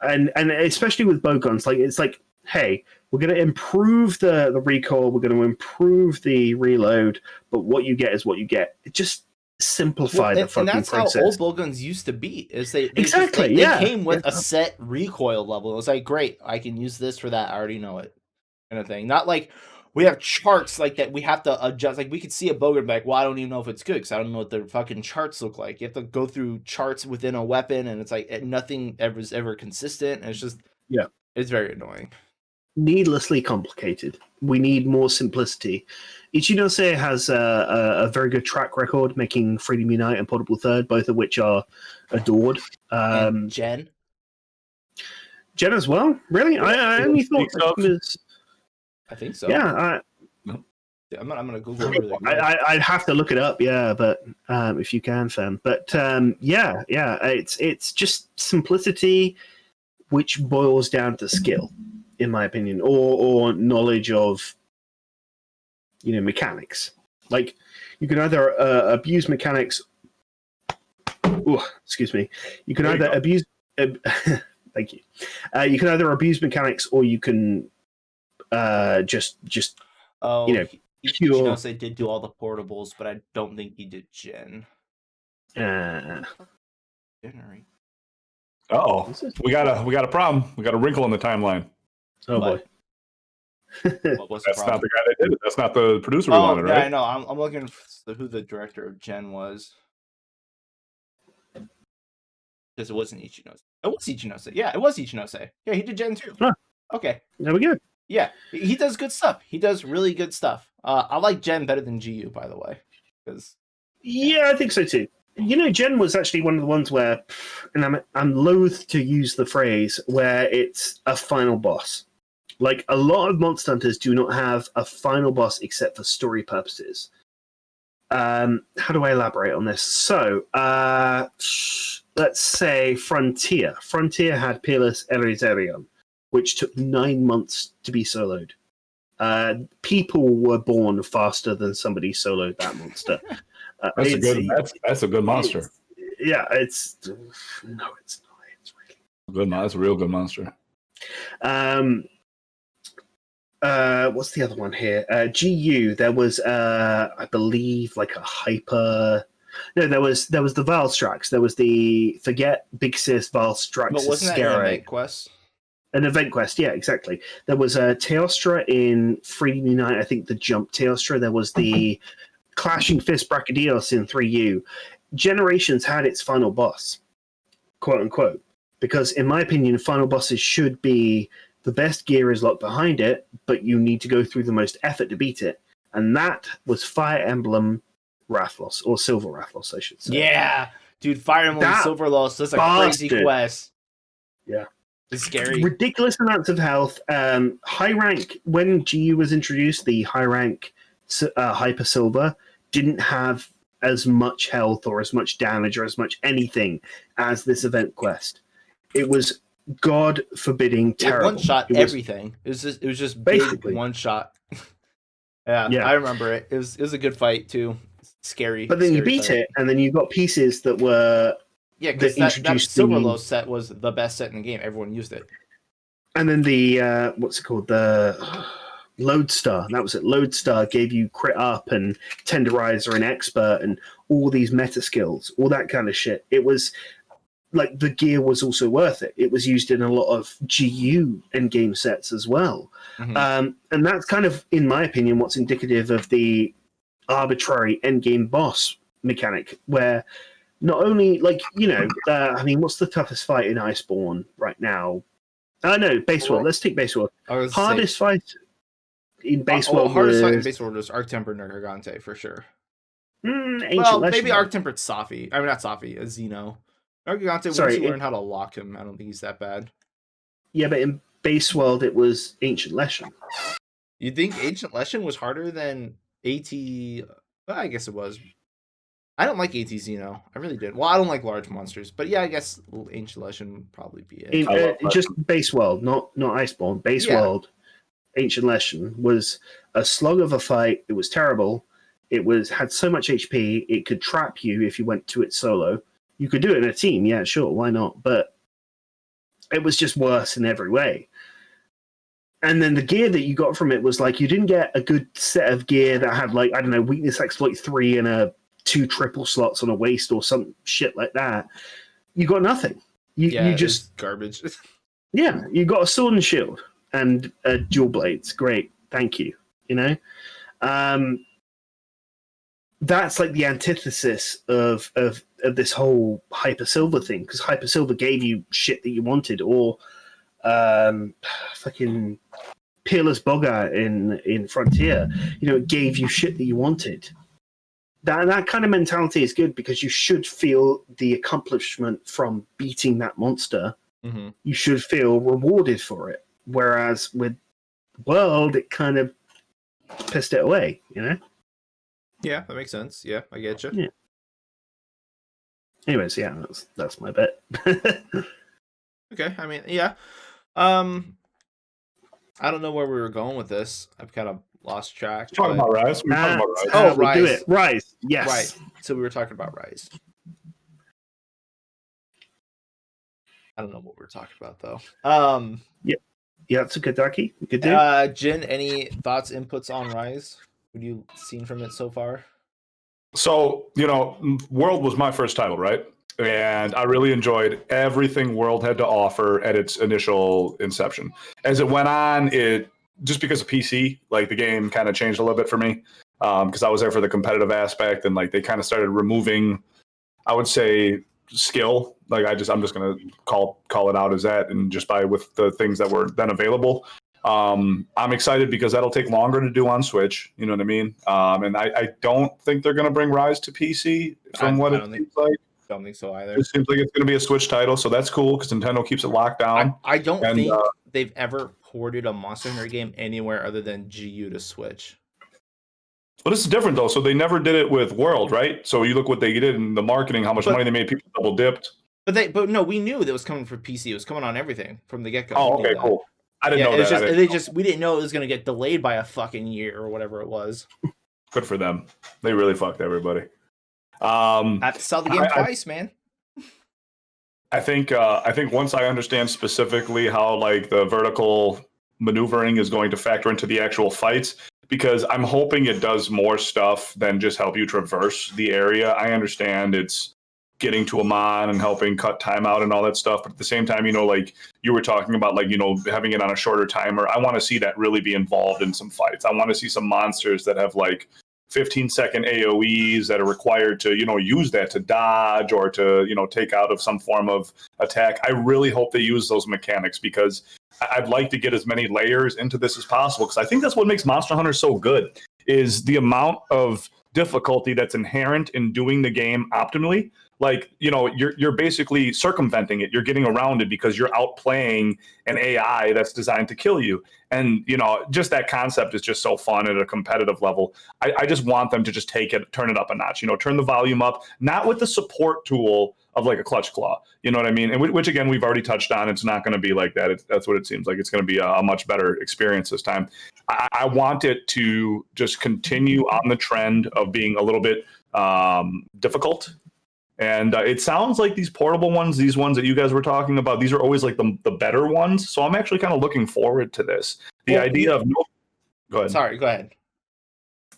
And especially with bowguns, like it's like, hey, we're going to improve the recoil. We're going to improve the reload. But what you get is what you get. It just simplify the fucking process. And that's how old bowguns used to be. Is they exactly they came with a set recoil level. It was like, great, I can use this for that. I already know it, kind of thing. Not like we have charts like that we have to adjust. Like we could see a bowgun and be like, well, I don't even know if it's good because I don't know what the fucking charts look like. You have to go through charts within a weapon, and it's like nothing is ever consistent. And it's just it's very annoying. Needlessly complicated. We need more simplicity. Ichinose has a very good track record making Freedom Unite and Portable Third, both of which are adored. And Jen as well? Really? I only thought that was... I think so. Yeah. I'm gonna Google it. I'd have to look it up, but if you can, Fem. But it's just simplicity, which boils down to skill, in my opinion, or knowledge of mechanics. Like you can either abuse mechanics. Excuse me. You can either abuse. Thank you. You can either abuse mechanics, or you can just Ichinose did do all the portables, but I don't think he did Gen. We got a problem. We got a wrinkle in the timeline. Oh boy. What's That's not the guy that did it. That's not the producer we wanted, right? I know. I'm looking for who the director of Gen was. Because it wasn't Ichinose. It was Ichinose. Yeah, it was Ichinose. Yeah, he did Gen 2. Huh. Okay. There we go. Yeah, he does good stuff. He does really good stuff. I like Gen better than GU, by the way. Because Yeah, I think so too. You know, Jen was actually one of the ones where, and I'm loath to use the phrase, where it's a final boss. Like, a lot of Monster Hunters do not have a final boss except for story purposes. How do I elaborate on this? So, let's say Frontier. Frontier had Peerless Eriserion, which took 9 months to be soloed. People were born faster than somebody soloed that monster. That's a good monster. It's no, it's not. It's really Good, that's a real good monster. What's the other one here? GU. There was, I believe, like a hyper. No, there was the Valstrax. There was the Forget Big Sis Valstrax. but wasn't that an event quest? An event quest, yeah, exactly. There was a Teostra in 3D Unite, I think the Jump Teostra. There was the Clashing Fist Brachydios in 3U. Generations had its final boss, quote unquote, because in my opinion, final bosses should be the best gear is locked behind it, but you need to go through the most effort to beat it. And that was Fire Emblem Rathlos, or Silver Rathlos, I should say. Yeah, dude, Fire Emblem That Silver Lost. That's a crazy bastard. quest. Yeah. It's scary. Ridiculous amounts of health. High rank, when GU was introduced, the high rank Hyper Silver didn't have as much health or as much damage or as much anything as this event quest. It was god forbidding terrible. One shot everything. It was just basically big one shot. yeah, I remember it. It was a good fight too. Scary. But then you beat fight. it, and then you got pieces that were because that Silver Low set was the best set in the game. Everyone used it. And then the what's it called? The Lodestar. That was it. Lodestar gave you crit up and tenderizer and expert and all these meta skills, all that kind of shit. It was like the gear was also worth it. It was used in a lot of GU endgame sets as well. Mm-hmm. And that's kind of, in my opinion, what's indicative of the arbitrary endgame boss mechanic, where not only, like, you know, I mean, what's the toughest fight in Iceborne right now? No, Base World. Let's take Base World. Hardest fight in Base World hardest fight in Base World was Arc Tempered Nergigante for sure. Ancient well, Legend, maybe Arc Tempered Safi. I mean, not Safi, Xeno. Nergigante, once you learn how to lock him, I don't think he's that bad. Yeah, but in Base World, it was Ancient Leshen. You think Ancient Leshen was harder than AT? Well, I guess it was. I don't like AT Xeno. I really did. Well, I don't like large monsters, but yeah, I guess Ancient Leshen would probably be it. Just Base World, not Iceborne. Base World, Ancient Leshen was a slug of a fight. It was terrible. It had so much HP. It could trap you if you went to it solo. You could do it in a team, yeah, sure, why not? But it was just worse in every way. And then the gear that you got from it was like, you didn't get a good set of gear that had, like, I don't know, weakness exploit 3 and 2 triple slots on a waist or some shit like that. You got nothing. You just garbage. Yeah, you got a sword and shield and dual blades. Great, thank you. You know, that's like the antithesis of this whole Hyper Silver thing, because Hyper Silver gave you shit that you wanted, or fucking Peerless Bogart in Frontier. You know, it gave you shit that you wanted. That kind of mentality is good, because you should feel the accomplishment from beating that monster. Mm-hmm. You should feel rewarded for it. Whereas with World, it kind of pissed it away, you know? Yeah, that makes sense. Yeah, I get you. Yeah. Anyways, yeah, that's my bet. Okay, I mean, yeah. I don't know where we were going with this. I've kind of lost track. Talking about Rise. We're talking about Rise. Oh, Rise. Do it. Rise. Yes. Right. So we were talking about Rise. I don't know what we're talking about though. Yeah, it's a good ducky. Good do. Jin, any thoughts, inputs on Rise? What have you seen from it so far? So, you know, World was my first title, right? And I really enjoyed everything World had to offer at its initial inception. As it went on, just because of PC, like the game kind of changed a little bit for me, because I was there for the competitive aspect, and like they kind of started removing, I would say, skill Like I'm just gonna call it out as that, and just by with the things that were then available. I'm excited because that'll take longer to do on Switch. You know what I mean? And I don't think they're gonna bring Rise to PC from what it seems like. Don't think so either. It seems like it's gonna be a Switch title, so that's cool because Nintendo keeps it locked down. I don't think they've ever ported a Monster Hunter game anywhere other than GU to Switch. Well, this is different though. So they never did it with World, right? So you look what they did in the marketing, how much money they made. People double dipped. But no, we knew that was coming for PC. It was coming on everything from the get go. Oh, okay, cool. I didn't know that. We didn't know it was going to get delayed by a fucking year or whatever it was. Good for them. They really fucked everybody. I have to sell the game twice, man. I think once I understand specifically how like the vertical maneuvering is going to factor into the actual fights, because I'm hoping it does more stuff than just help you traverse the area. I understand it's getting to a mon and helping cut time out and all that stuff, but at the same time, you know, like you were talking about, like, you know, having it on a shorter timer, I want to see that really be involved in some fights. I want to see some monsters that have like 15-second AoEs that are required to, you know, use that to dodge or to, you know, take out of some form of attack. I really hope they use those mechanics because I'd like to get as many layers into this as possible, because I think that's what makes Monster Hunter so good, is the amount of difficulty that's inherent in doing the game optimally. Like, you know, you're basically circumventing it. You're getting around it because you're outplaying an AI that's designed to kill you. And, you know, just that concept is just so fun at a competitive level. I just want them to just turn it up a notch, you know, turn the volume up, not with the support tool of like a Clutch Claw, you know what I mean? And which again, we've already touched on. It's not going to be like that. That's what it seems like. It's going to be a much better experience this time. I want it to just continue on the trend of being a little bit difficult. And it sounds like these portable ones, these ones that you guys were talking about, these are always like the better ones. So I'm actually kind of looking forward to this. The idea of go ahead. Sorry, go ahead.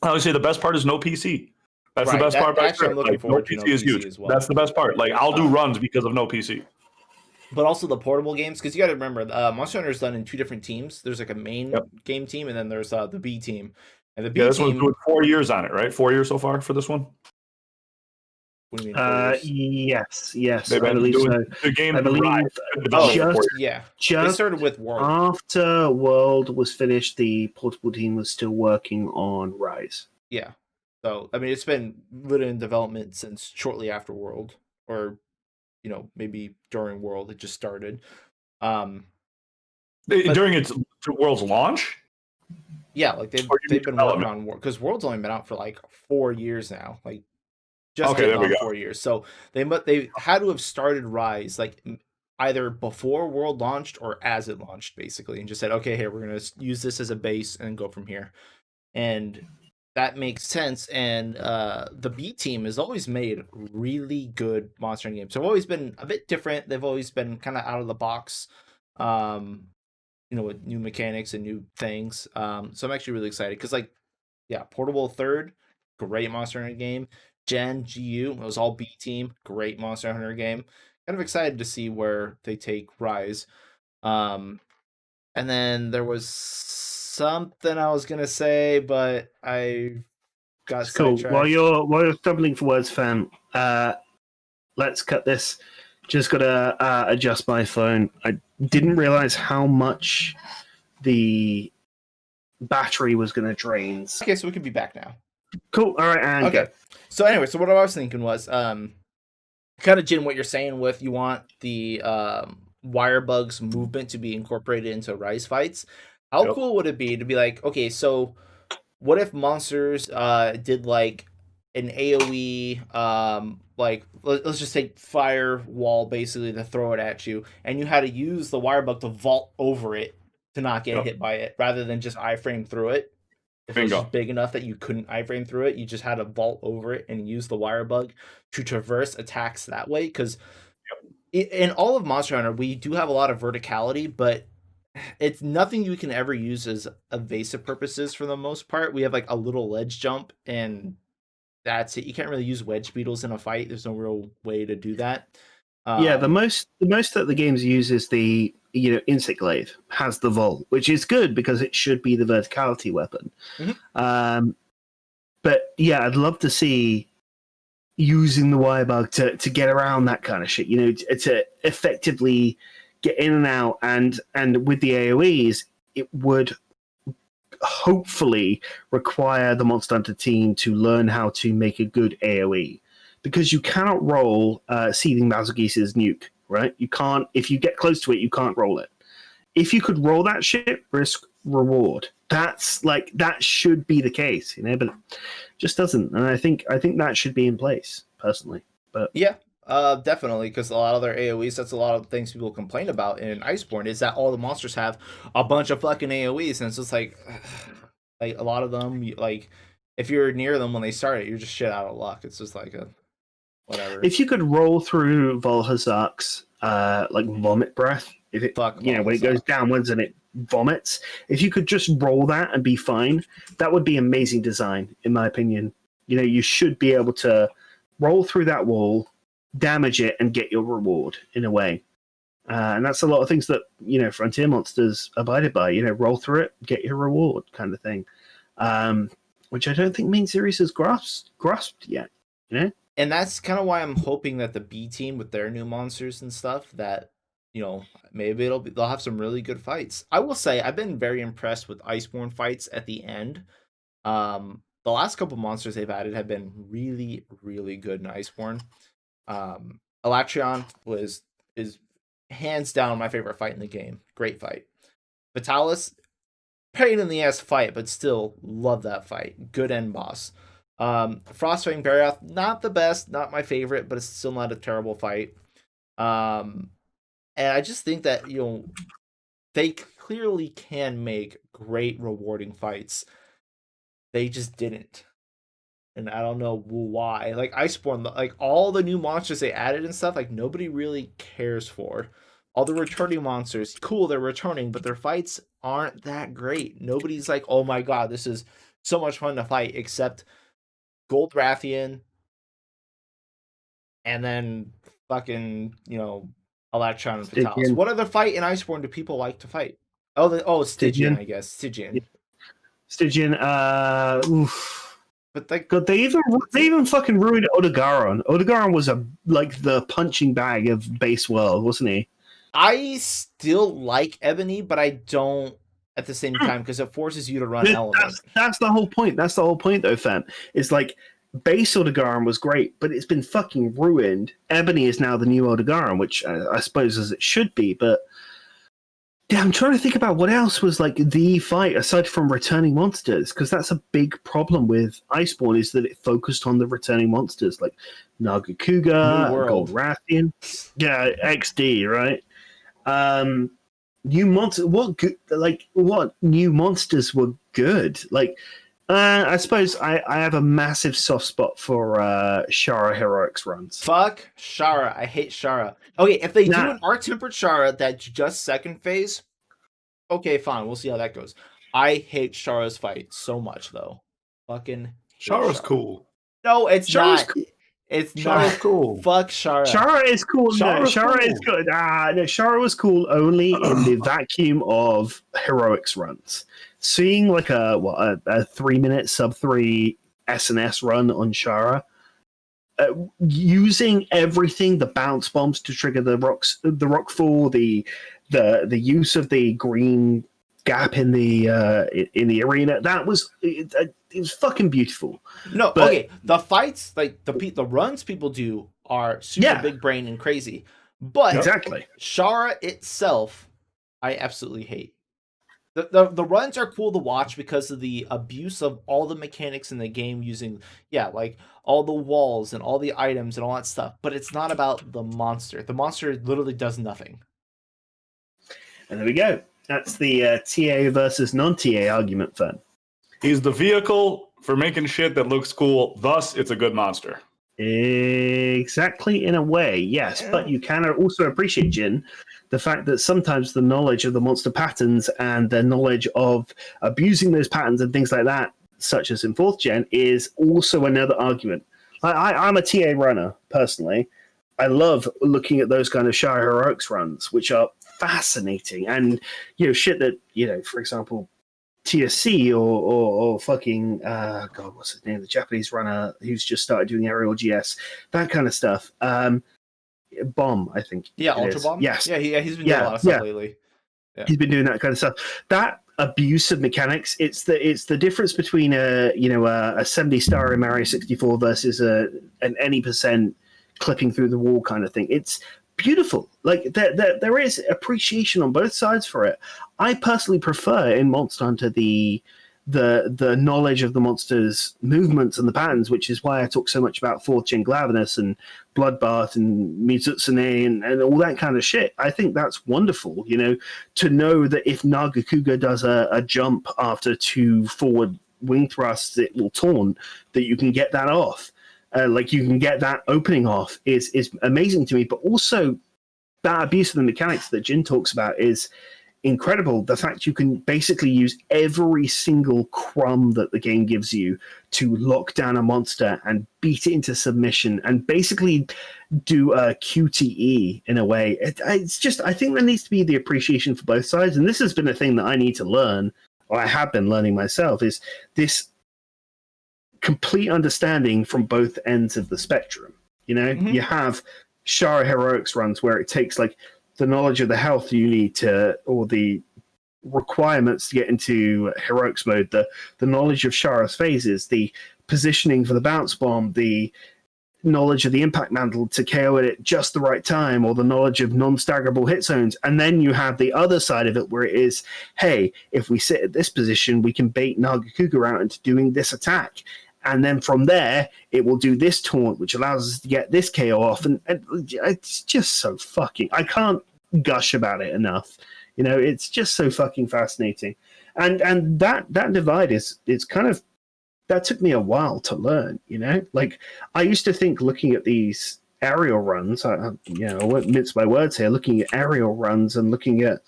I would say the best part is no PC. That's right. The best part. Actually, I'm looking forward to no PC is huge. as well. That's the best part. Like, I'll do runs because of no PC. But also the portable games, because you got to remember, Monster Hunter is done in two different teams. There's like a main game team, and then there's the B team. And the B this team, one's doing 4 years on it, right? 4 years so far for this one. What do you mean? Yes. They've been doing the game. I believe They started with World. After World was finished, the portable team was still working on Rise. Yeah. So, I mean, it's been literally in development since shortly after World, or, you know, maybe during World, it just started. During its World's launch? Yeah, like they've been working on World, because World's only been out for like 4 years now. Like, just getting on 4 years. So they had to have started Rise like either before World launched or as it launched, basically, and just said, okay, here, we're going to use this as a base and go from here. And that makes sense. And the B team has always made really good Monster Hunter games. They've always been a bit different. They've always been kind of out of the box, you know, with new mechanics and new things. So I'm actually really excited because, like, yeah, Portable third, great Monster Hunter game. Gen GU, it was all B team, great Monster Hunter game. Kind of excited to see where they take Rise. And then there was something I was gonna say, but I got sidetracked. While you're stumbling for words, fam, let's cut this. Just gotta adjust my phone. I didn't realize how much the battery was gonna drain. Okay, so we can be back now. Cool. All right, and okay. Go. So anyway, so what I was thinking was, kind of Jin, what you're saying with you want the wire bugs movement to be incorporated into Rise fights. How cool would it be to be like, okay, so what if monsters did like an AoE, like let's just take firewall basically to throw it at you, and you had to use the wire bug to vault over it to not get hit by it, rather than just iframe through it. If it was just big enough that you couldn't iframe through it, you just had to vault over it and use the wire bug to traverse attacks that way. Because in all of Monster Hunter, we do have a lot of verticality, but it's nothing you can ever use as evasive purposes for the most part. We have like a little ledge jump, and that's it. You can't really use wedge beetles in a fight. There's no real way to do that. The most that the games use is the insect glaive has the vault, which is good because it should be the verticality weapon. Mm-hmm. But yeah, I'd love to see using the wire bug to get around that kind of shit. To effectively get in and out, and with the AOE's, it would hopefully require the Monster Hunter team to learn how to make a good AOE, because you cannot roll Seething Basilgeese's nuke, right? You can't. If you get close to it, you can't roll it. If you could roll that shit, risk reward. That should be the case, but it just doesn't. And I think that should be in place, personally. But yeah, definitely, because a lot of their AoEs, that's a lot of things people complain about in Iceborne, is that all the monsters have a bunch of fucking AoEs, and it's just like a lot of them, like if you're near them when they start it, you're just shit out of luck. It's just like a whatever. If you could roll through Volhazak's like vomit breath, if it when it goes downwards and it vomits, if you could just roll that and be fine, that would be amazing design, in my opinion. You should be able to roll through that wall, damage it, and get your reward in a way. And that's a lot of things that Frontier Monsters abided by. Roll through it, get your reward, kind of thing. Which I don't think Main Series has grasped yet. And that's kind of why I'm hoping that the B team with their new monsters and stuff, that maybe they'll have some really good fights. I will say I've been very impressed with Iceborne fights at the end. The last couple monsters they've added have been really, really good in Iceborne. Electron is hands down my favorite fight in the game. Great fight. Vitalis, pain in the ass fight, but still love that fight. Good end boss. Frostfang Barioth, not the best, not my favorite, but it's still not a terrible fight. And I just think that they clearly can make great rewarding fights. They just didn't, and I don't know why. Like Iceborne, like all the new monsters they added and stuff, like nobody really cares for. All the returning monsters, cool, they're returning, but their fights aren't that great. Nobody's like, oh my god, this is so much fun to fight, except Gold Rathian, and then fucking Electron and Vitalis. What other fight in Iceborne do people like to fight? Stygian, I guess. Stygian. Oof. But like, God, they even fucking ruined Odogaron. Odogaron was the punching bag of base world, wasn't he? I still like Ebony, but I don't at the same time, because it forces you to run element. That's the whole point. That's the whole point, though, fam. It's like base Odogaron was great, but it's been fucking ruined. Ebony is now the new Odogaron, which I suppose as it should be, but yeah, I'm trying to think about what else was like the fight aside from returning monsters, because that's a big problem with Iceborne, is that it focused on the returning monsters like Nagakuga, Gold Rathian, yeah, XD, right? New monsters. What new monsters were good? Like, I suppose I have a massive soft spot for Shara heroics runs. Fuck Shara. I hate Shara. Okay, if they do an art-tempered Shara that's just second phase, okay, fine. We'll see how that goes. I hate Shara's fight so much, though. Fucking Shara's cool. No, it's Shara's not. Cool. It's Shara's not cool. Fuck Shara. Shara is cool. Shara's Shara cool. is good. No, Shara was cool only in the vacuum of heroics runs. Seeing like a 3-minute sub 3 SNS run on Shara, using everything, the bounce bombs to trigger the rock fall, the use of the green gap in the arena, that was it was fucking beautiful. No, but, okay, the fights, like the runs people do are super big brain and crazy, but exactly Shara itself, I absolutely hate. The runs are cool to watch because of the abuse of all the mechanics in the game, using like all the walls and all the items and all that stuff, but it's not about the monster. The monster literally does nothing. And there we go. That's the TA versus non-TA argument, then. He's the vehicle for making shit that looks cool, thus it's a good monster. Exactly, in a way, yes. But you can also appreciate, Jin, the fact that sometimes the knowledge of the monster patterns and the knowledge of abusing those patterns and things like that, such as in 4th gen, is also another argument. I'm a TA runner, personally. I love looking at those kind of Shire Heroics runs, which are fascinating. And, shit that, for example, TSC or fucking God, what's his name? The Japanese runner who's just started doing aerial GS, that kind of stuff. Bomb, I think. Yeah, it Ultra is. Bomb. Yes. He's been doing a lot of stuff lately. Yeah. He's been doing that kind of stuff. That abuse of mechanics, it's the difference between a 70-star in Mario 64 versus an any percent clipping through the wall kind of thing. It's beautiful. Like there is appreciation on both sides for it. I personally prefer in Monster Hunter the knowledge of the monster's movements and the patterns, which is why I talk so much about 4th Gen Glavenus and Bloodbath and Mizutsune and all that kind of shit. I think that's wonderful, to know that if Nagakuga does a jump after 2 forward wing thrusts, it will taunt, that you can get that off. Like you can get that opening off is amazing to me, but also that abuse of the mechanics that Jin talks about is incredible. The fact you can basically use every single crumb that the game gives you to lock down a monster and beat it into submission and basically do a QTE in a way. It's just, I think there needs to be the appreciation for both sides. And this has been a thing that I need to learn, or I have been learning myself, is this complete understanding from both ends of the spectrum. You have Shara Heroics runs where it takes like the knowledge of the health you need to, or the requirements to get into heroics mode, the knowledge of Shara's phases, the positioning for the bounce bomb, the knowledge of the impact mantle to KO it at just the right time, or the knowledge of non-staggerable hit zones. And then you have the other side of it where it is, hey, if we sit at this position, we can bait Nagakuga out into doing this attack. And then from there, it will do this taunt, which allows us to get this KO off. And it's just so fucking... I can't gush about it enough. It's just so fucking fascinating. And that divide is kind of... That took me a while to learn, Like, I used to think looking at these aerial runs, I won't mince my words here, looking at aerial runs and looking at...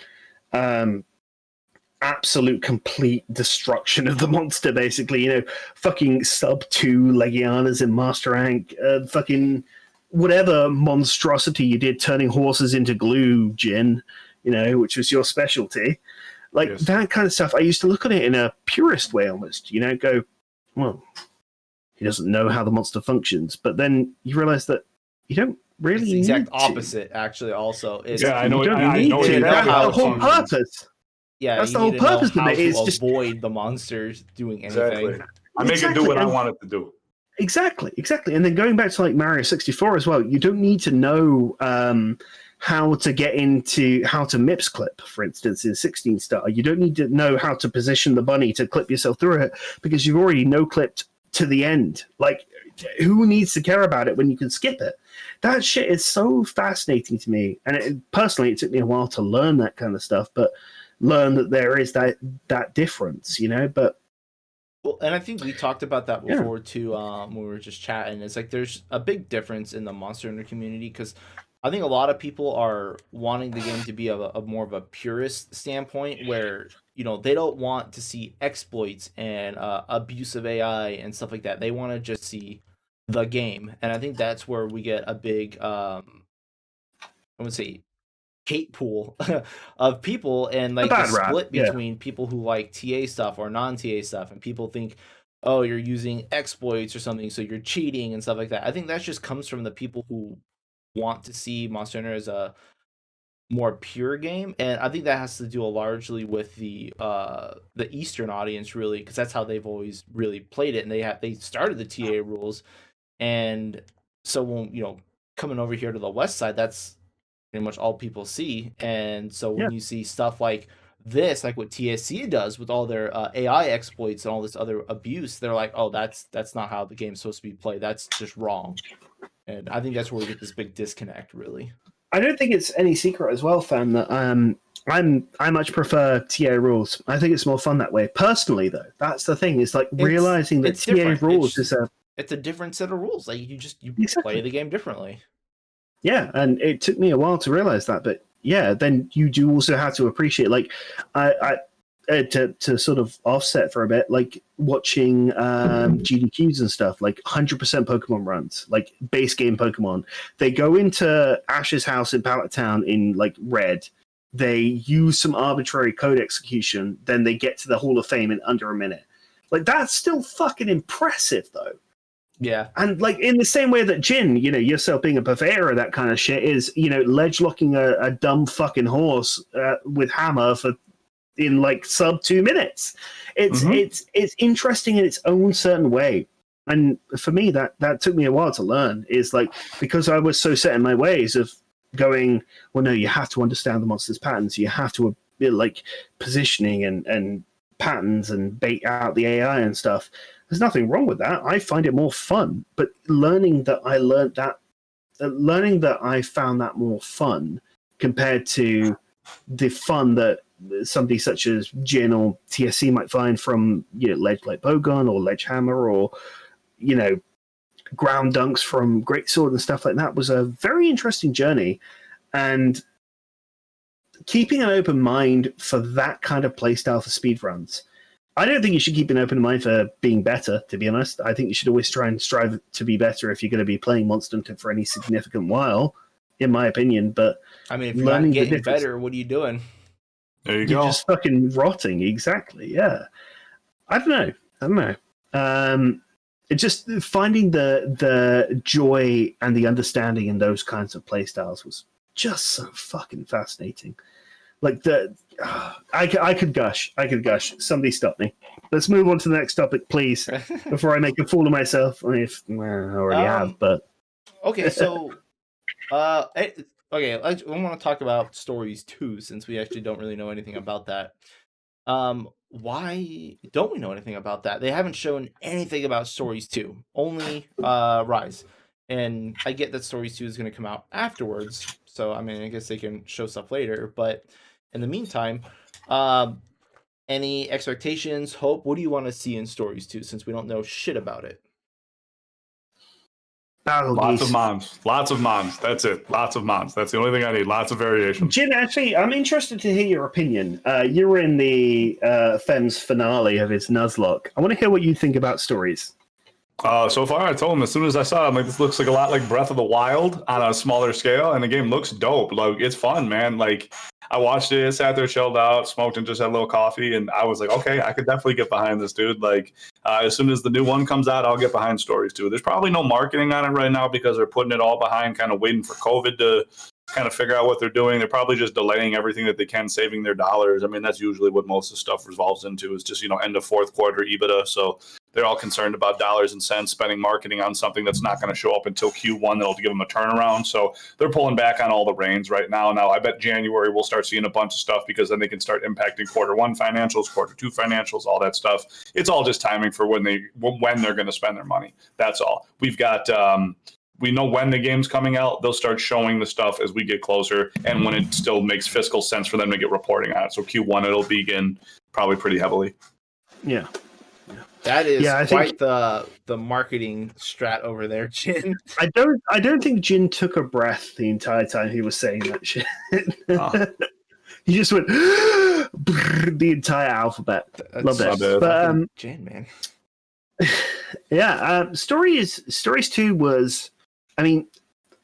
absolute complete destruction of the monster, basically, fucking sub 2 Legianas in Master Rank, fucking whatever monstrosity you did, turning horses into glue, Jin, which was your specialty. Like, yes. That kind of stuff, I used to look at it in a purist way almost, go, well, he doesn't know how the monster functions. But then you realize that you don't really it's the exact opposite, actually, also. I know. That's the whole purpose. Yeah, that's the whole purpose of it. Is just avoid the monsters doing anything. Exactly. I make it do what I want it to do. Exactly. And then going back to like Mario 64 as well, you don't need to know how to get into how to MIPS clip, for instance, in 16 star. You don't need to know how to position the bunny to clip yourself through it because you've already no clipped to the end. Like, who needs to care about it when you can skip it? That shit is so fascinating to me. And personally, it took me a while to learn that kind of stuff, but learn that there is that difference, but well, and I think we talked about that before too, when we were just chatting. It's like there's a big difference in the Monster Hunter community because I think a lot of people are wanting the game to be a more of a purist standpoint where they don't want to see exploits and abusive AI and stuff like that. They want to just see the game, and I think that's where we get a big I would say hate pool of people, and like the split between people who like TA stuff or non-TA stuff, and people think, oh, you're using exploits or something, so you're cheating and stuff like that. I think that just comes from the people who want to see Monster Hunter as a more pure game, and I think that has to do largely with the Eastern audience, really, because that's how they've always really played it, and they started the TA rules, and so when coming over here to the West side, that's pretty much all people see. And so when you see stuff like this, like what TSC does with all their AI exploits and all this other abuse, they're like, oh, that's not how the game's supposed to be played. That's just wrong. And I think that's where we get this big disconnect, really. I don't think it's any secret as well, fam, that I much prefer TA rules. I think it's more fun that way. Personally, though, that's the thing. It's like realizing that TA rules is it's a different set of rules. Like you play the game differently. Yeah, and it took me a while to realize that, but yeah, then you do also have to appreciate, like, I to sort of offset for a bit, like watching GDQs and stuff, like 100% Pokemon runs, like base game Pokemon. They go into Ash's house in Pallet Town in like red, they use some arbitrary code execution, then they get to the Hall of Fame in under a minute. Like, that's still fucking impressive, though. Yeah. And, like, in the same way that Jin, yourself being a purveyor of that kind of shit is, ledge locking a dumb fucking horse with hammer in, like, sub 2 minutes. It's interesting in its own certain way. And for me, that took me a while to learn, is, like, because I was so set in my ways of going, well, no, you have to understand the monster's patterns. You have to, like, positioning and patterns and bait out the AI and stuff. There's nothing wrong with that. I find it more fun. But learning that I found that more fun compared to the fun that somebody such as Jin or TSC might find from ledge like Bowgun or ledge hammer or ground dunks from greatsword and stuff like that was a very interesting journey. And keeping an open mind for that kind of playstyle for speedruns. I don't think you should keep an open mind for being better, to be honest. I think you should always try and strive to be better if you're going to be playing Monster Hunter for any significant while, in my opinion. But I mean, if you're not getting better, what are you doing? There you go. You're just fucking rotting, exactly, yeah. I don't know. It's just finding the joy and the understanding in those kinds of playstyles was just so fucking fascinating. Like I could gush. Somebody stop me. Let's move on to the next topic, please, before I make a fool of myself. I already have, but okay. So, okay, I want to talk about stories too, since we actually don't really know anything about that. Why don't we know anything about that? They haven't shown anything about Stories 2, only Rise. And I get that Stories 2 is going to come out afterwards, so I mean, I guess they can show stuff later, but in the meantime, any expectations, hope? What do you want to see in Stories 2, since we don't know shit about it? Lots of mons. That's it. Lots of mons. That's the only thing I need. Lots of variations. Jin, actually, I'm interested to hear your opinion. You were in the Fem's finale of his Nuzlocke. I want to hear what you think about Stories. So far, I told him as soon as I saw it, I'm like, this looks like a lot like Breath of the Wild on a smaller scale, and the game looks dope. Like, it's fun, man. Like, I watched it, sat there, chilled out, smoked, and just had a little coffee, and I was like, okay, I could definitely get behind this, dude. Like, as soon as the new one comes out, I'll get behind Stories too. There's probably no marketing on it right now because they're putting it all behind, kind of waiting for COVID to kind of figure out what they're doing. They're probably just delaying everything that they can, saving their dollars. I mean, that's usually what most of the stuff revolves into, is just, end of fourth quarter EBITDA. So they're all concerned about dollars and cents, spending marketing on something that's not going to show up until Q1 that'll give them a turnaround. So they're pulling back on all the reins right now. Now, I bet January we'll start seeing a bunch of stuff, because then they can start impacting quarter one financials, quarter two financials, all that stuff. It's all just timing for when they're going to spend their money. That's all. We've got we know when the game's coming out. They'll start showing the stuff as we get closer, and when it still makes fiscal sense for them to get reporting on it. So Q1 it'll begin probably pretty heavily. Yeah. That is quite the marketing strat over there, Jin. I don't think Jin took a breath the entire time he was saying that shit. He just went the entire alphabet. Love it. But Jin, man. Yeah, Stories 2 was, I mean,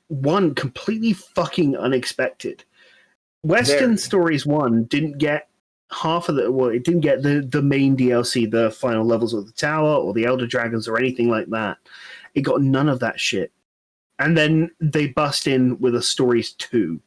one, completely fucking unexpected. Western Stories 1 didn't get half of it didn't get the main DLC, the final levels of the tower or the Elder Dragons or anything like that. It got none of that shit. And then they bust in with a Stories 2,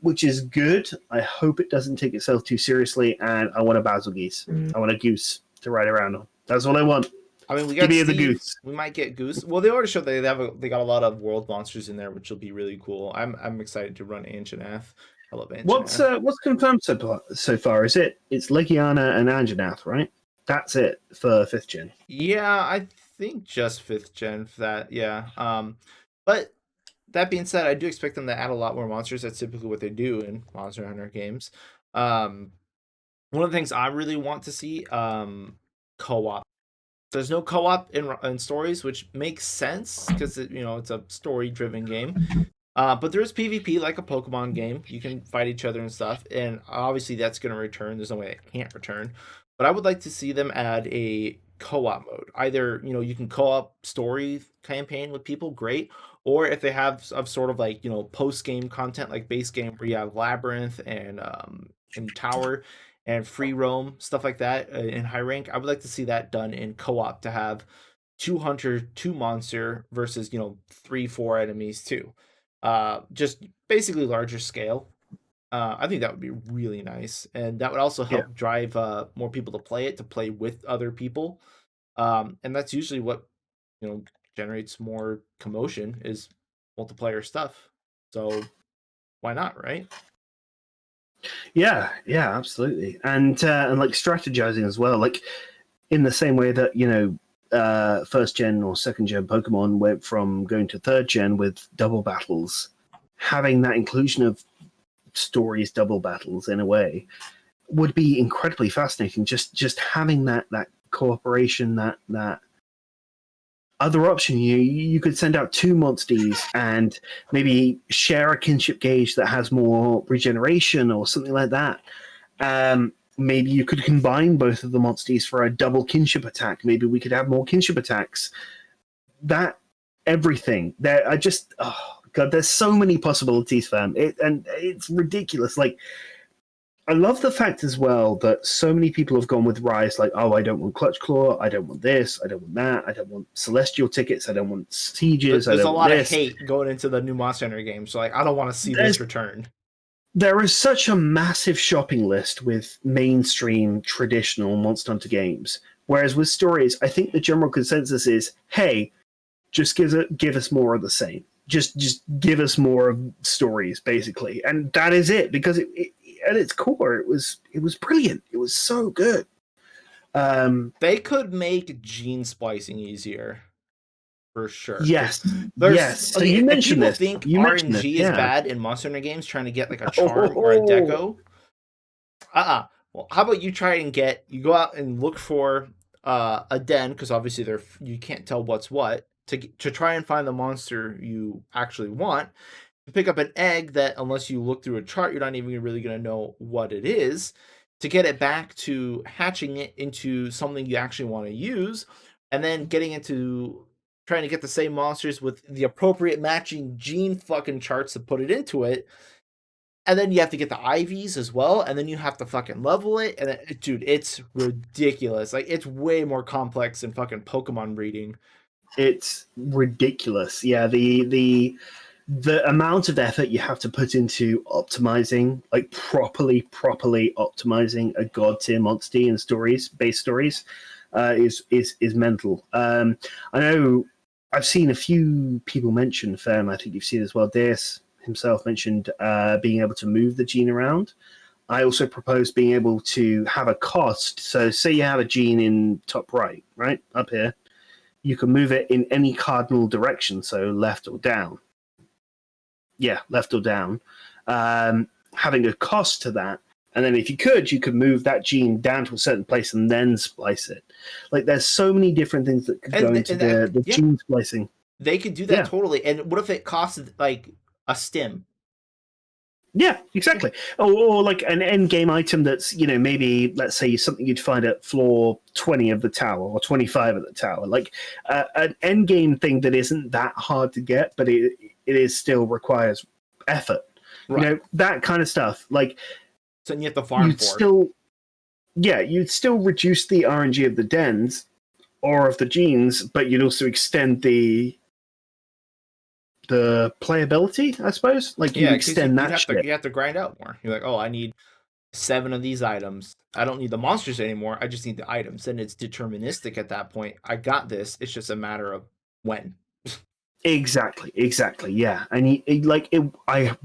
which is good. I hope it doesn't take itself too seriously, and I want a basil geese. I want a goose to ride around on. That's what I want. I mean, give me the goose. We might get goose. Well, they already showed they got a lot of world monsters in there, which will be really cool. I'm excited to run Anjanath. I love Anjanath. What's confirmed so far? It's Legiana and Anjanath, right? That's it for 5th gen. Yeah, I think just 5th gen for that. Yeah. But that being said, I do expect them to add a lot more monsters. That's typically what they do in Monster Hunter games. One of the things I really want to see, co-op. There's no co-op in Stories, which makes sense because it's a story-driven game. But there is PvP like a Pokemon game. You can fight each other and stuff, and obviously that's going to return. There's no way it can't return. But I would like to see them add a co-op mode. Either, you know, you can co-op story campaign with people, great, or if they have some sort of like, you know, post-game content like base game where you have labyrinth and tower and free roam stuff like that in high rank, I would like to see that done in co-op to have two hunter, two monster versus, you know, 3-4 enemies too. Just basically larger scale. I think that would be really nice, and that would also Yeah. help drive more people to play it, to play with other people. And that's usually what, you know, generates more commotion is multiplayer stuff. So why not, right? Yeah, yeah, absolutely, and like strategizing as well, like in the same way that first gen or second gen Pokemon went from going to third gen with double battles, having that inclusion of stories double battles in a way would be incredibly fascinating. Just having that cooperation, that other option. You could send out two monsters and maybe share a kinship gauge that has more regeneration or something like that. Maybe you could combine both of the monsters for a double kinship attack. Maybe we could have more kinship attacks. That everything there. I just, oh god, there's so many possibilities, fam. And it's ridiculous. Like, I love the fact as well that so many people have gone with Rise, like, oh, I don't want Clutch Claw, I don't want this, I don't want that, I don't want Celestial tickets, I don't want Sieges, I There's a don't lot want of this. hate going into the new Monster Hunter game, so like I don't want to see this return. There is such a massive shopping list with mainstream traditional Monster Hunter games. Whereas with stories, I think the general consensus is, hey, just give us more of the same. Just give us more of stories, basically, and that is it. Because at its core, it was brilliant. It was so good. They could make gene splicing easier, for sure. Yes, There's yes. So okay, you if mentioned people this. think You mentioned this. RNG is Yeah. bad in Monster Hunter games, trying to get like a charm or a deco. Well, how about you try and you go out and look for a den, because obviously you can't tell what's what, to try and find the monster you actually want. To pick up an egg that, unless you look through a chart, you're not even really going to know what it is. To get it back to hatching it into something you actually want to use, and then getting into trying to get the same monsters with the appropriate matching gene fucking charts to put it into it. And then you have to get the IVs as well, and then you have to fucking level it. And dude, it's ridiculous. Like, it's way more complex than fucking Pokemon breeding. It's ridiculous. Yeah, the amount of effort you have to put into optimizing, like properly optimizing a god tier monster in base stories, is mental. I know I've seen a few people mention, I think you've seen as well, Deus himself mentioned being able to move the gene around. I also propose being able to have a cost. So say you have a gene in top right up here, you can move it in any cardinal direction, so left or down. Yeah, left or down. Having a cost to that, and then if you could move that gene down to a certain place and then splice it. Like, there's so many different things that could go into the gene splicing. They could do that totally. And what if it costed like a stim? Yeah, exactly. Or like an end game item that's, maybe, let's say, something you'd find at floor 20 of the tower or 25 of the tower. Like an end game thing that isn't that hard to get, but it is still requires effort. Right. That kind of stuff. Like, so you have to farm you'd still reduce the RNG of the dens or of the genes, but you'd also extend the playability, I suppose. Like, you extend that shit. You have to grind out more. You're like, oh, I need 7 of these items. I don't need the monsters anymore. I just need the items. And it's deterministic at that point. I got this. It's just a matter of when. Exactly. Yeah, and I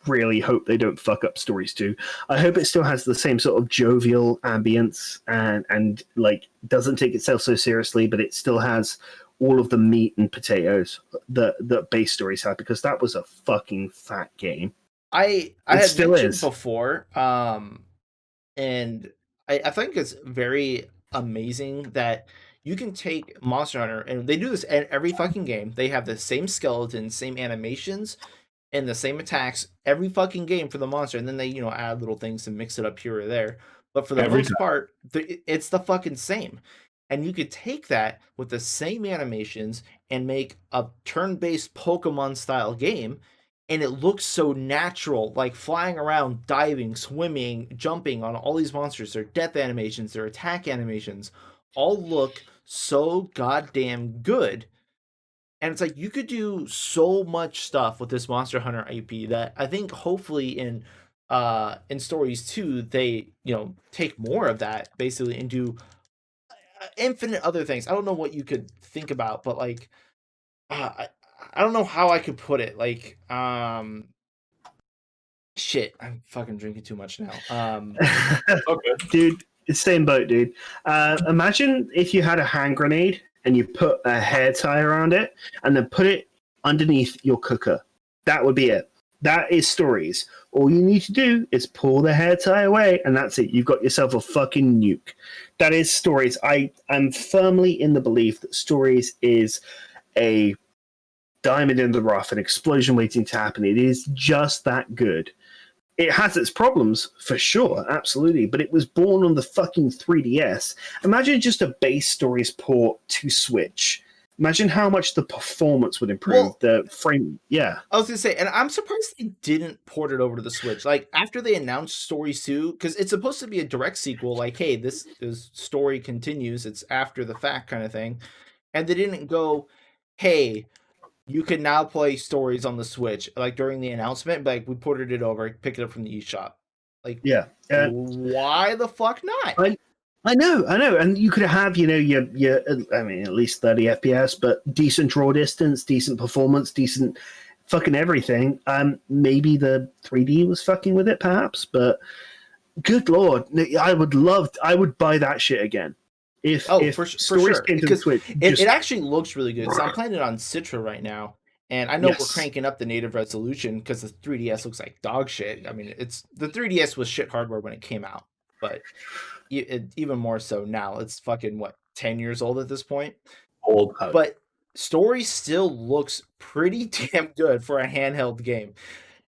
really hope they don't fuck up stories too. I hope it still has the same sort of jovial ambience and like doesn't take itself so seriously, but it still has all of the meat and potatoes that base stories had, because that was a fucking fat game. I had mentioned before, and I think it's very amazing that you can take Monster Hunter, and they do this in every fucking game. They have the same skeletons, same animations, and the same attacks every fucking game for the monster, and then they add little things to mix it up here or there. But for the most part, it's the fucking same. And you could take that with the same animations and make a turn-based Pokemon style game, and it looks so natural, like flying around, diving, swimming, jumping on all these monsters. Their death animations, their attack animations, all look so goddamn good. And it's like you could do so much stuff with this Monster Hunter IP that I think hopefully in stories too, they take more of that basically and do infinite other things. I don't know what you could think about, but like I I don't know how I could put it. Like shit, I'm fucking drinking too much now. Okay. Dude, it's same boat, dude. Imagine if you had a hand grenade and you put a hair tie around it and then put it underneath your cooker. That would be it. That is stories. All you need to do is pull the hair tie away, and that's it. You've got yourself a fucking nuke. That is stories. I am firmly in the belief that stories is a diamond in the rough, an explosion waiting to happen. It is just that good. It has its problems for sure, absolutely, but it was born on the fucking 3DS. Imagine just a base stories port to Switch. Imagine how much the performance would improve. Well, the frame, yeah. I was gonna say, and I'm surprised they didn't port it over to the Switch. Like after they announced Stories 2, because it's supposed to be a direct sequel. Like, hey, this story continues. It's after the fact kind of thing, and they didn't go, hey, you can now play Stories on the Switch. Like during the announcement, like we ported it over, pick it up from the eShop. Like, Yeah. why the fuck not? I know, and you could have, your I mean, at least 30 FPS, but decent draw distance, decent performance, decent fucking everything. Maybe the 3D was fucking with it, perhaps, but good lord, I would buy that shit again. If for stories sure, came to the because Switch, it actually looks really good. So I'm playing it on Citra right now, and I know we're Yes. cranking up the native resolution because the 3DS looks like dog shit. I mean, the 3DS was shit hardware when it came out, but even more so now. It's fucking what 10 years old at this point. Old. But story still looks pretty damn good for a handheld game.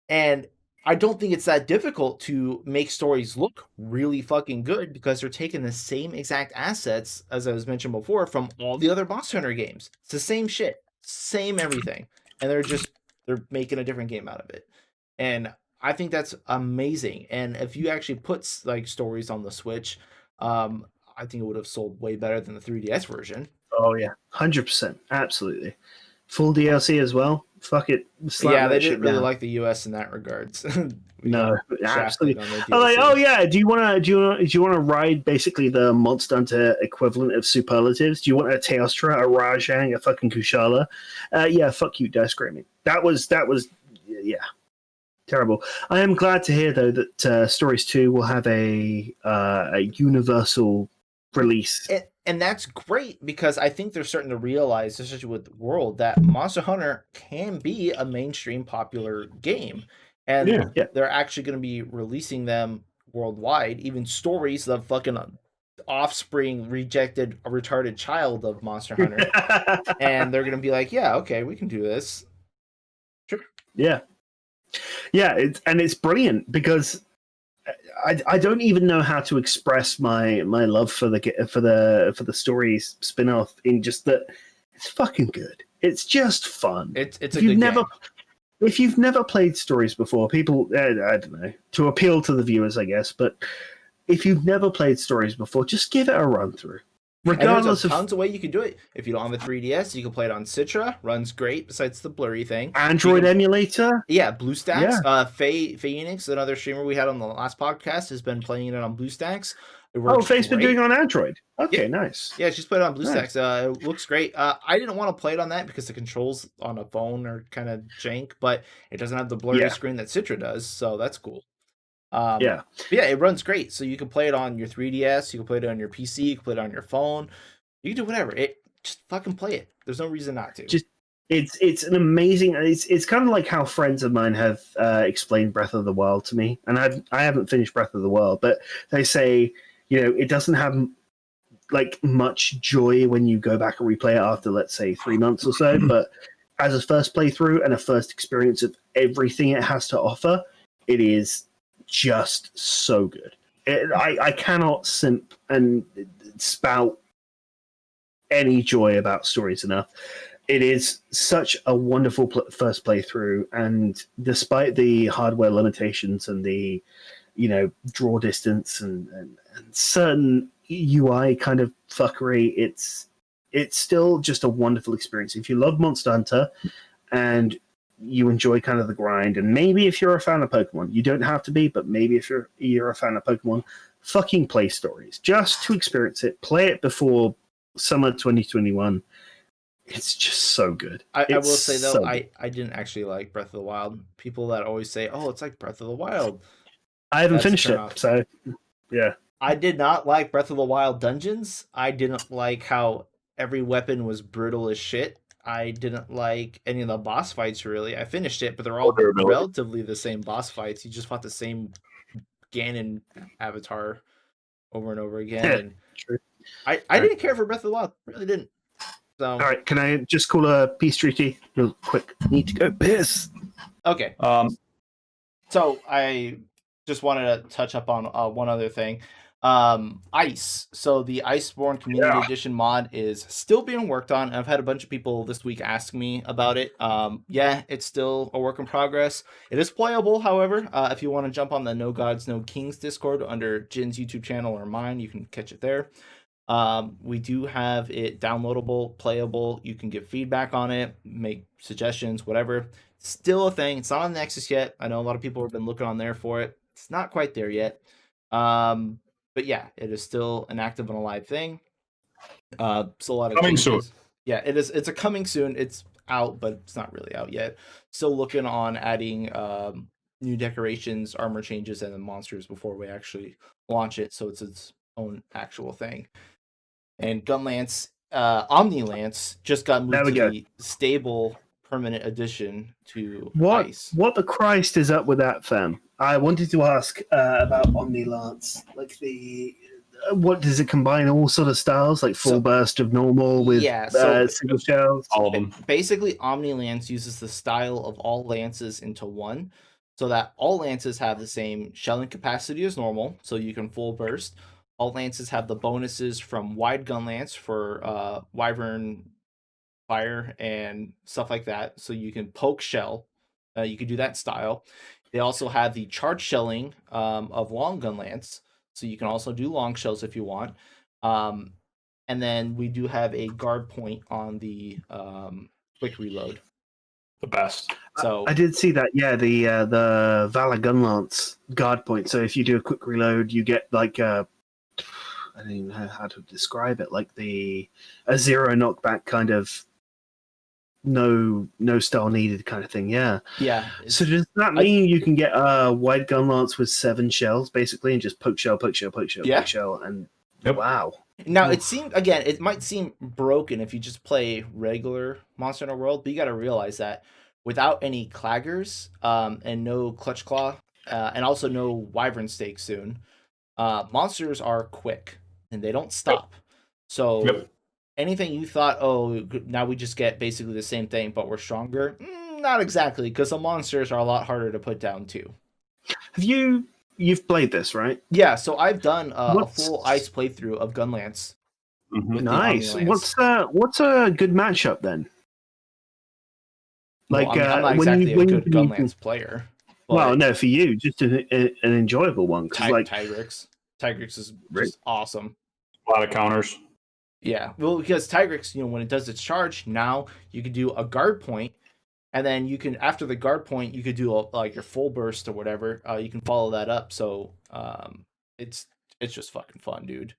And I don't think it's that difficult to make stories look really fucking good because they're taking the same exact assets, as I was mentioned before, from all the other Monster Hunter games. It's the same shit, same everything. And they're making a different game out of it. And I think that's amazing. And if you actually put like stories on the Switch, I think it would have sold way better than the 3DS version. Oh yeah, 100%, absolutely. Full DLC as well. Fuck it, slap Yeah, that they shit didn't really down. like the US in that regards. We No, got shafted absolutely. on their I'm like, DLC. oh yeah, do you wanna ride basically the Monster Hunter equivalent of superlatives? Do you want a Teostra, a Rajang, a fucking Kushala? Yeah, fuck you, Dice Screaming. That was yeah, terrible. I am glad to hear though that Stories 2 will have a universal release. And that's great because I think they're starting to realize, especially with the world, that Monster Hunter can be a mainstream popular game. And Yeah. they're actually going to be releasing them worldwide, even stories, the fucking offspring, rejected, retarded child of Monster Hunter. And they're going to be like, yeah, okay, we can do this. Sure. Yeah, it's brilliant because I don't even know how to express my love for the stories spin-off in just that it's fucking good. It's just fun. It's a if good you've never game. if you've never played stories before, people I don't know, to appeal to the viewers, I guess, but if you've never played stories before, just give it a run through. Regardless and there's tons of way you can do it. If you don't have a 3DS, you can play it on Citra. Runs great. Besides the blurry thing, Android emulator. Yeah, BlueStacks. Yeah. Phoenix, another streamer we had on the last podcast, has been playing it on BlueStacks. Faye's been doing it on Android. Okay, yeah. Nice. Yeah, she's played it on BlueStacks. Nice. It looks great. I didn't want to play it on that because the controls on a phone are kind of jank, but it doesn't have the blurry screen that Citra does, so that's cool. Yeah, it runs great. So you can play it on your 3DS, you can play it on your PC, you can play it on your phone. You can do whatever. Just fucking play it. There's no reason not to. It's an amazing. It's kind of like how friends of mine have explained Breath of the Wild to me, and I haven't finished Breath of the Wild, but they say it doesn't have like much joy when you go back and replay it after, let's say, 3 months or so, but as a first playthrough and a first experience of everything it has to offer, it is just so good. I cannot simp and spout any joy about Stories enough. It is such a wonderful first playthrough, and despite the hardware limitations and the draw distance and certain UI kind of fuckery, it's still just a wonderful experience. If you love Monster Hunter and you enjoy kind of the grind, and maybe if you're a fan of Pokemon, you don't have to be, but maybe if you're a fan of Pokemon, fucking play Stories just to experience it. Play it before summer 2021. It's just so good. I will say though, I didn't actually like Breath of the Wild. People that always say, "Oh, it's like Breath of the Wild." I haven't finished it, so yeah. I did not like Breath of the Wild dungeons. I didn't like how every weapon was brutal as shit. I didn't like any of the boss fights really. I finished it, but they're all relatively the same boss fights. You just fought the same Ganon avatar over and over again. Yeah, and true. I didn't care for Breath of the Wild. Really didn't. So all right, can I just call a peace treaty real quick? Need to go piss. Okay. So I just wanted to touch up on one other thing. Ice. So the Iceborne Community Edition mod is still being worked on. I've had a bunch of people this week ask me about it. Yeah, it's still a work in progress. It is playable, however. If you want to jump on the No Gods, No Kings Discord under Jin's YouTube channel or mine, you can catch it there. We do have it downloadable, playable. You can give feedback on it, make suggestions, whatever. Still a thing. It's not on Nexus yet. I know a lot of people have been looking on there for it. It's not quite there yet. But yeah, it is still an active and alive thing. So a lot of coming changes. soon. Yeah, it is. It's a coming soon. It's out, but it's not really out yet. Still looking on adding new decorations, armor changes, and then monsters before we actually launch it. So it's its own actual thing. And Gunlance, Omni Lance just got moved to the stable permanent addition to Ice. What the Christ is up with that, fam? I wanted to ask about Omni Lance. Like what does it combine? All sort of styles, like full burst of normal with single shells. All of them. Basically, Omni Lance uses the style of all lances into one, so that all lances have the same shelling capacity as normal, so you can full burst. All lances have the bonuses from Wide Gun Lance for Wyvern Fire and stuff like that, so you can poke shell. You can do that style. They also have the charge shelling of Long Gun Lance, so you can also do long shells if you want. And then we do have a guard point on the quick reload. The best. So I did see that. Yeah, the Valor Gun Lance guard point. So if you do a quick reload, you get like I don't even know how to describe it, like a zero knockback kind of no style needed kind of thing. Yeah. So does that mean you can get a wide gun lance with 7 shells basically and just poke shell, poke shell, and wow. Now it might seem broken if you just play regular Monster Hunter World, but you got to realize that without any claggers and no clutch claw and also no wyvern stake soon, monsters are quick and they don't stop. So anything you thought, oh, now we just get basically the same thing, but we're stronger. Not exactly, because the monsters are a lot harder to put down too. You've played this, right? Yeah, so I've done a full Ice playthrough of Gunlance. Nice. What's a good matchup then? Like, well, I'm not exactly a good Gunlance player. Well, no, for you, just an enjoyable one. Tigrex is just awesome. A lot of counters. Yeah, well, because Tigrex, when it does its charge, now you can do a guard point, and then you can, after the guard point, you could do your full burst or whatever. You can follow that up. So it's just fucking fun, dude.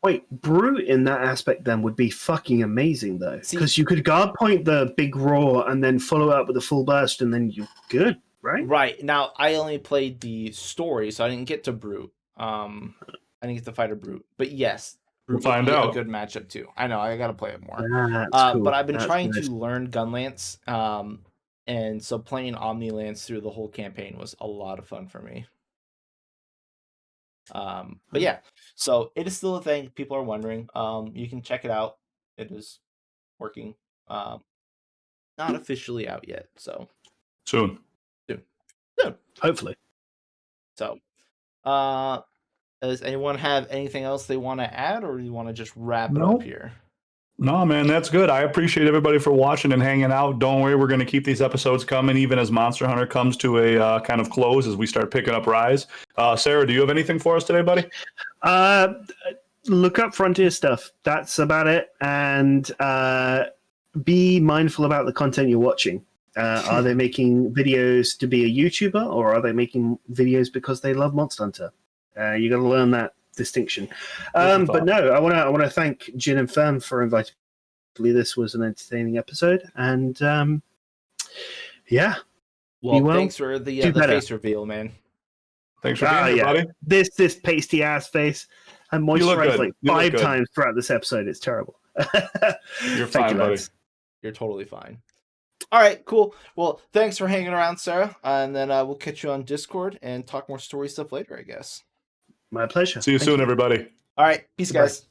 Wait, Brute in that aspect then would be fucking amazing though, because you could guard point the big roar and then follow up with a full burst, and then you're good, right? Right. Now I only played the story, so I didn't get to Brute. I didn't get to fight a Brute, but yes. We'll find out. A good matchup too. I know I gotta play it more. Cool. But I've been trying to learn Gunlance, and so playing Omni Lance through the whole campaign was a lot of fun for me. But yeah, so it is still a thing. People are wondering. You can check it out. It is working. Not officially out yet. So soon. Hopefully. So, does anyone have anything else they want to add, or do you want to just wrap it up here? No, man, that's good. I appreciate everybody for watching and hanging out. Don't worry, we're going to keep these episodes coming even as Monster Hunter comes to a kind of close as we start picking up Rise. Sarah, do you have anything for us today, buddy? Look up Frontier stuff. That's about it. And be mindful about the content you're watching. Are they making videos to be a YouTuber, or are they making videos because they love Monster Hunter? You got to learn that distinction. But no, I want to thank Jin and Fem for inviting me. This was an entertaining episode, and yeah. Well, thanks for the face reveal, man. Thanks for being here, buddy. This pasty ass face. I moisturized like 5 times throughout this episode. It's terrible. You're fine, buddy. You're totally fine. All right, cool. Well, thanks for hanging around, Sarah. And then we'll catch you on Discord and talk more story stuff later, I guess. My pleasure. See you soon, everybody. All right. Peace, guys.